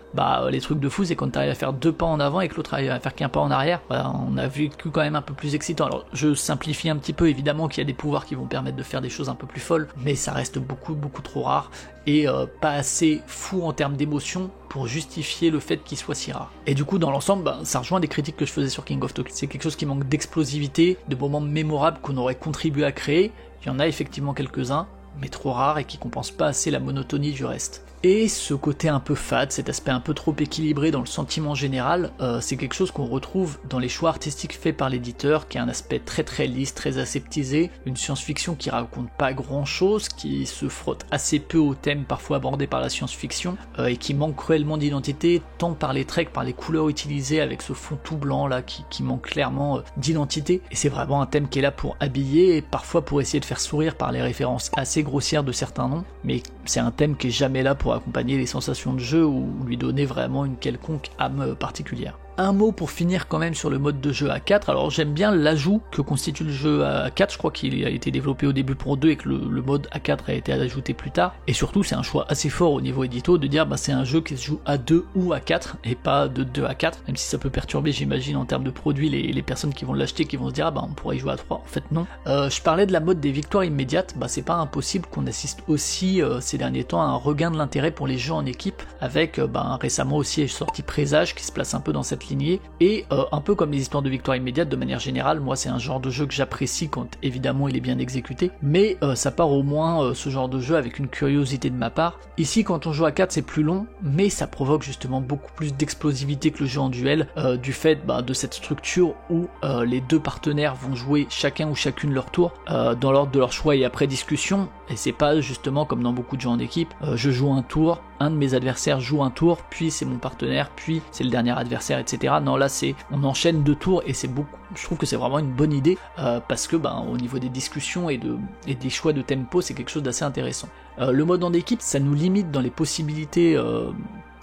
Les trucs de fou, c'est quand t'arrives à faire 2 pas en avant et que l'autre arrive à faire qu'un pas en arrière. On a vécu quand même un peu plus excitant. Alors je simplifie un petit peu, évidemment qu'il y a des pouvoirs qui vont permettre de faire des choses un peu plus folles, mais ça reste beaucoup trop rare et pas assez fou en termes d'émotion pour justifier le fait qu'il soit si rare. Et du coup dans l'ensemble, ça rejoint des critiques que je faisais sur King of Tokyo. C'est quelque chose qui manque d'explosivité, de moments mémorables qu'on aurait contribué à créer. Il y en a effectivement quelques-uns, mais trop rares et qui compensent pas assez la monotonie du reste. Et ce côté un peu fade, cet aspect un peu trop équilibré dans le sentiment général, c'est quelque chose qu'on retrouve dans les choix artistiques faits par l'éditeur, qui a un aspect très très lisse, très aseptisé, une science-fiction qui raconte pas grand-chose, qui se frotte assez peu aux thèmes parfois abordés par la science-fiction, et qui manque cruellement d'identité, tant par les traits que par les couleurs utilisées, avec ce fond tout blanc là qui manque clairement d'identité. Et c'est vraiment un thème qui est là pour habiller, et parfois pour essayer de faire sourire par les références assez grossières de certains noms, mais c'est un thème qui est jamais là pour accompagner les sensations de jeu ou lui donner vraiment une quelconque âme particulière. Un mot pour finir quand même sur le mode de jeu à 4. Alors j'aime bien l'ajout que constitue le jeu à 4. Je crois qu'il a été développé au début pour 2 et que le mode à 4 a été ajouté plus tard. Et surtout c'est un choix assez fort au niveau édito de dire c'est un jeu qui se joue à 2 ou à 4 et pas de 2 à 4. Même si ça peut perturber, j'imagine, en termes de produits les personnes qui vont l'acheter, qui vont se dire on pourrait y jouer à 3. En fait non. Je parlais de la mode des victoires immédiates. C'est pas impossible qu'on assiste aussi ces derniers temps à un regain de l'intérêt pour les jeux en équipe avec récemment aussi est sorti Présage qui se place un peu dans cette lignée, et un peu comme les histoires de victoire immédiate de manière générale, moi c'est un genre de jeu que j'apprécie quand évidemment il est bien exécuté, mais ça part au moins ce genre de jeu avec une curiosité de ma part. Ici quand on joue à 4 c'est plus long, mais ça provoque justement beaucoup plus d'explosivité que le jeu en duel, du fait de cette structure où les deux partenaires vont jouer chacun ou chacune leur tour, dans l'ordre de leur choix et après discussion, et c'est pas justement comme dans beaucoup de jeux en équipe, je joue un tour, un de mes adversaires joue un tour, puis c'est mon partenaire, puis c'est le dernier adversaire, etc. Non, là on enchaîne 2 tours et c'est beaucoup. Je trouve que c'est vraiment une bonne idée parce que au niveau des discussions et des choix de tempo, c'est quelque chose d'assez intéressant. Le mode en équipe, ça nous limite dans les possibilités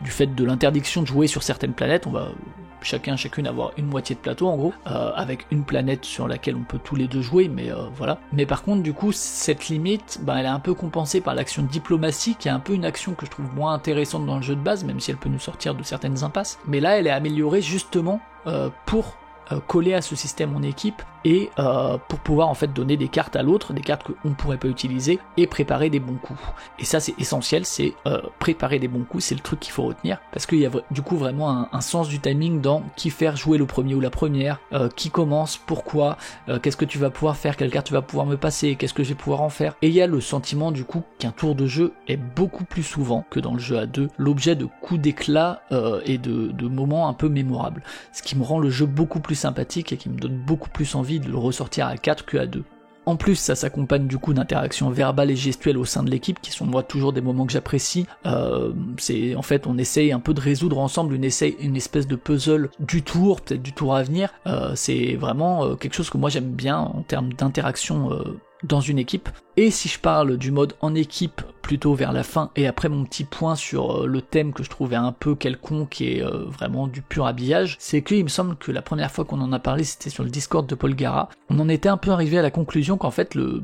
du fait de l'interdiction de jouer sur certaines planètes. On va chacune avoir une moitié de plateau en gros, avec une planète sur laquelle on peut tous les deux jouer, mais voilà. Mais par contre du coup cette limite, elle est un peu compensée par l'action de diplomatie, qui est un peu une action que je trouve moins intéressante dans le jeu de base, même si elle peut nous sortir de certaines impasses. Mais là elle est améliorée justement pour coller à ce système en équipe et pour pouvoir en fait donner des cartes à l'autre, des cartes qu'on pourrait pas utiliser, et préparer des bons coups. Et ça c'est essentiel, c'est préparer des bons coups, c'est le truc qu'il faut retenir, parce qu'il y a du coup vraiment un sens du timing dans qui faire jouer le premier ou la première, qui commence, pourquoi, qu'est-ce que tu vas pouvoir faire, quelle carte tu vas pouvoir me passer, qu'est-ce que je vais pouvoir en faire. Et il y a le sentiment du coup qu'un tour de jeu est beaucoup plus souvent que dans le jeu à 2 l'objet de coups d'éclat et de moments un peu mémorables, ce qui me rend le jeu beaucoup plus sympathique et qui me donne beaucoup plus envie de le ressortir à 4 que à 2. En plus, ça s'accompagne du coup d'interactions verbales et gestuelles au sein de l'équipe, qui sont moi toujours des moments que j'apprécie. C'est en fait, on essaye un peu de résoudre ensemble une espèce de puzzle du tour, peut-être du tour à venir. C'est vraiment quelque chose que moi j'aime bien en termes d'interaction dans une équipe. Et si je parle du mode en équipe plutôt vers la fin, et après mon petit point sur le thème que je trouvais un peu quelconque et vraiment du pur habillage, c'est qu'il me semble que la première fois qu'on en a parlé, c'était sur le Discord de Paul Gara. On en était un peu arrivé à la conclusion qu'en fait le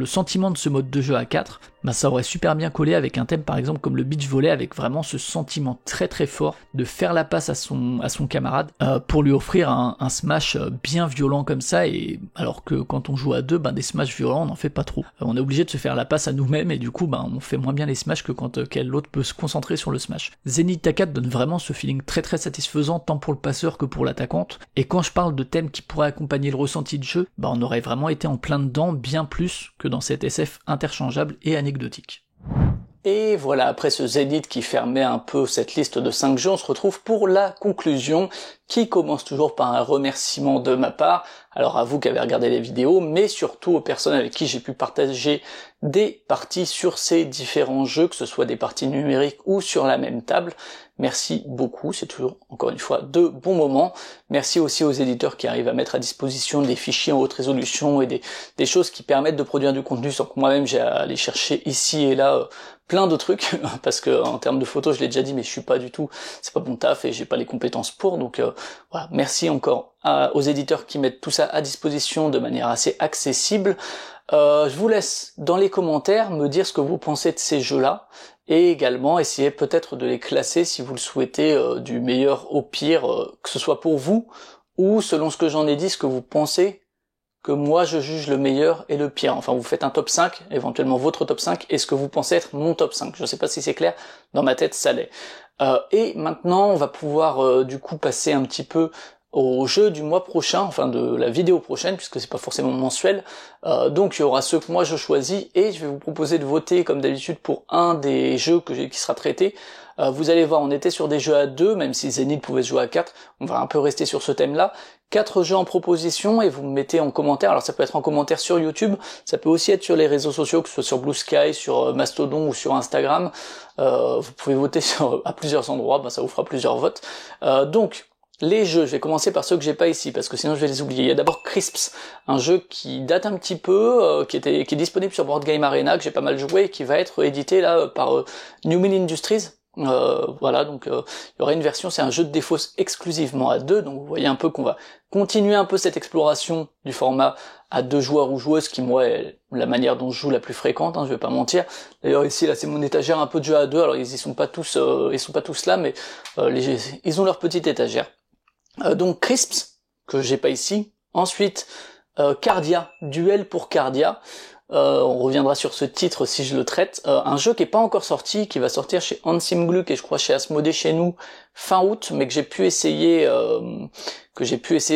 sentiment de ce mode de jeu à 4, ça aurait super bien collé avec un thème par exemple comme le beach volley, avec vraiment ce sentiment très très fort de faire la passe à son camarade pour lui offrir un smash bien violent comme ça, et alors que quand on joue à 2, des smash violents on n'en fait pas trop. On est obligé de se faire la passe à nous-mêmes et du coup on fait moins bien les smash que quand quel autre peut se concentrer sur le smash. Zenith Takat donne vraiment ce feeling très très satisfaisant tant pour le passeur que pour l'attaquante, et quand je parle de thèmes qui pourraient accompagner le ressenti de jeu, on aurait vraiment été en plein dedans, bien plus que dans cet SF interchangeable et anecdotique. Et voilà, après ce Zénith qui fermait un peu cette liste de 5 jeux, on se retrouve pour la conclusion, qui commence toujours par un remerciement de ma part, alors à vous qui avez regardé les vidéos, mais surtout aux personnes avec qui j'ai pu partager des parties sur ces différents jeux, que ce soit des parties numériques ou sur la même table. Merci beaucoup, c'est toujours, encore une fois, de bons moments. Merci aussi aux éditeurs qui arrivent à mettre à disposition des fichiers en haute résolution et des choses qui permettent de produire du contenu sans que moi-même j'ai à aller chercher ici et là plein de trucs, parce que en termes de photos, je l'ai déjà dit, mais je suis pas du tout, c'est pas mon taf et j'ai pas les compétences pour, donc voilà, merci encore aux éditeurs qui mettent tout ça à disposition de manière assez accessible. Je vous laisse dans les commentaires me dire ce que vous pensez de ces jeux-là, et également essayer peut-être de les classer si vous le souhaitez, du meilleur au pire, que ce soit pour vous, ou selon ce que j'en ai dit, ce que vous pensez que moi je juge le meilleur et le pire. Enfin, vous faites un top 5, éventuellement votre top 5, et ce que vous pensez être mon top 5. Je sais pas si c'est clair, dans ma tête ça l'est. Et maintenant, on va pouvoir du coup passer un petit peu au jeu du mois prochain, enfin de la vidéo prochaine, puisque c'est pas forcément mensuel. Donc il y aura ceux que moi je choisis, et je vais vous proposer de voter comme d'habitude pour un des jeux qui sera traité. Vous allez voir, on était sur des jeux à 2, même si Zenith pouvait se jouer à 4, on va un peu rester sur ce thème-là. 4 jeux en proposition, et vous me mettez en commentaire, alors ça peut être en commentaire sur YouTube, ça peut aussi être sur les réseaux sociaux, que ce soit sur Blue Sky, sur Mastodon ou sur Instagram. Vous pouvez voter à plusieurs endroits, ça vous fera plusieurs votes. Donc, les jeux, je vais commencer par ceux que j'ai pas ici, parce que sinon je vais les oublier. Il y a d'abord Crisps, un jeu qui date un petit peu, qui est disponible sur Board Game Arena, que j'ai pas mal joué, et qui va être édité là par New Mill Industries, Voilà, donc il y aura une version, c'est un jeu de défausse exclusivement à 2, donc vous voyez un peu qu'on va continuer un peu cette exploration du format à 2 joueurs ou joueuses, qui moi est la manière dont je joue la plus fréquente, je vais pas mentir. D'ailleurs ici là c'est mon étagère un peu de jeux à 2, alors ils sont pas tous là, mais ils ont leur petite étagère. Donc Crisps, que j'ai pas ici. Ensuite Cardia, Duel pour Cardia. On reviendra sur ce titre si je le traite. Un jeu qui est pas encore sorti, qui va sortir chez Hansim Gluck et je crois chez Asmodée chez nous fin août, mais que j'ai pu essayer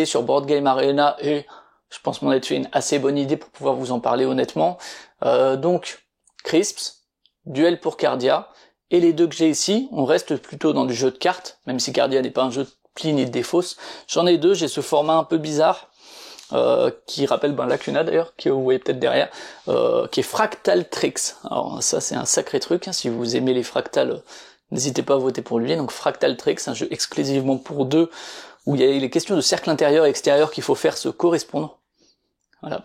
sur Board Game Arena, et je pense m'en être fait une assez bonne idée pour pouvoir vous en parler honnêtement. Donc Crisps, Duel pour Cardia, et les deux que j'ai ici, on reste plutôt dans du jeu de cartes, même si Cardia n'est pas un jeu de pli ni de défausse. J'en ai deux, j'ai ce format un peu bizarre, qui rappelle Lacuna d'ailleurs, que vous voyez peut-être derrière, qui est Fractal Tricks. Alors ça c'est un sacré truc, si vous aimez les fractales, n'hésitez pas à voter pour lui. Donc Fractal Tricks, un jeu exclusivement pour deux, où il y a les questions de cercle intérieur et extérieur qu'il faut faire se correspondre. Voilà.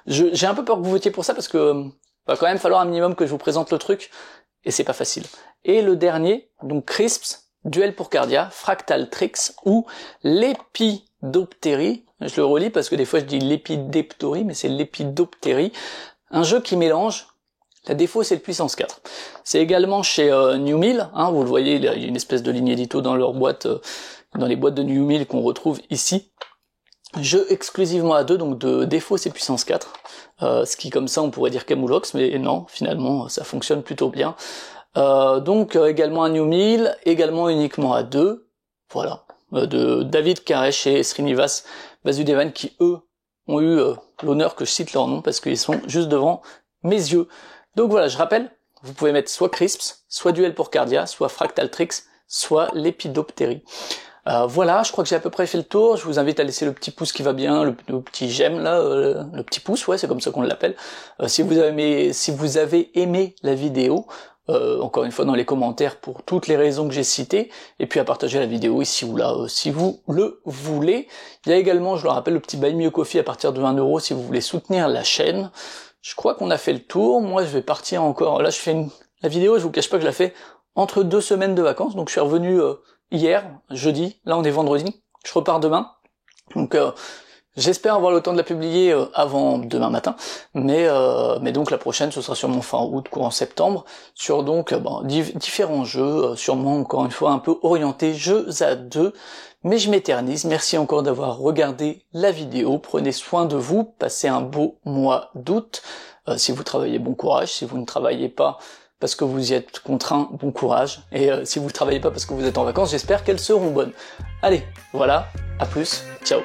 J'ai un peu peur que vous votiez pour ça, parce que va quand même falloir un minimum que je vous présente le truc, et c'est pas facile. Et le dernier, donc Crisps, Duel pour Cardia, Fractal Tricks, ou Lépidoptérie. Je le relis parce que des fois je dis Lépidoptérie, mais c'est Lépidoptérie. Un jeu qui mélange la défausse et le puissance 4. C'est également chez New Mill, vous le voyez, il y a une espèce de ligne édito dans leur boîte, dans les boîtes de New Mill qu'on retrouve ici. Jeu exclusivement à 2, donc de défausse et puissance 4. Ce qui comme ça on pourrait dire Camoulox, mais non, finalement ça fonctionne plutôt bien. Donc également un New Mill, également uniquement à 2. Voilà. De David Karesh et Srinivas Vasudevan, qui eux ont eu l'honneur que je cite leur nom parce qu'ils sont juste devant mes yeux. Donc voilà, je rappelle, vous pouvez mettre soit Crisps, soit Duel pour Cardia, soit Fractal Tricks, soit Lépidoptérie. Voilà, je crois que j'ai à peu près fait le tour. Je vous invite à laisser le petit pouce qui va bien, le petit j'aime là, le petit pouce, ouais, c'est comme ça qu'on l'appelle. Si vous avez aimé la vidéo, encore une fois dans les commentaires pour toutes les raisons que j'ai citées, et puis à partager la vidéo ici ou là si vous le voulez. Il y a également, je le rappelle, le petit Buy Me a Coffee à partir de 1 € si vous voulez soutenir la chaîne. Je crois qu'on a fait le tour. Moi je vais partir encore, là je fais la vidéo, je vous cache pas que je la fais entre 2 semaines de vacances, donc je suis revenu hier, jeudi, là on est vendredi, je repars demain, donc j'espère avoir le temps de la publier avant demain matin, mais donc la prochaine ce sera sûrement fin août, courant septembre, sur donc différents jeux, sûrement encore une fois un peu orientés jeux à 2, mais je m'éternise. Merci encore d'avoir regardé la vidéo, prenez soin de vous, passez un beau mois d'août, si vous travaillez, bon courage, si vous ne travaillez pas parce que vous y êtes contraint, bon courage, et si vous ne travaillez pas parce que vous êtes en vacances, j'espère qu'elles seront bonnes. Allez, voilà, à plus, ciao.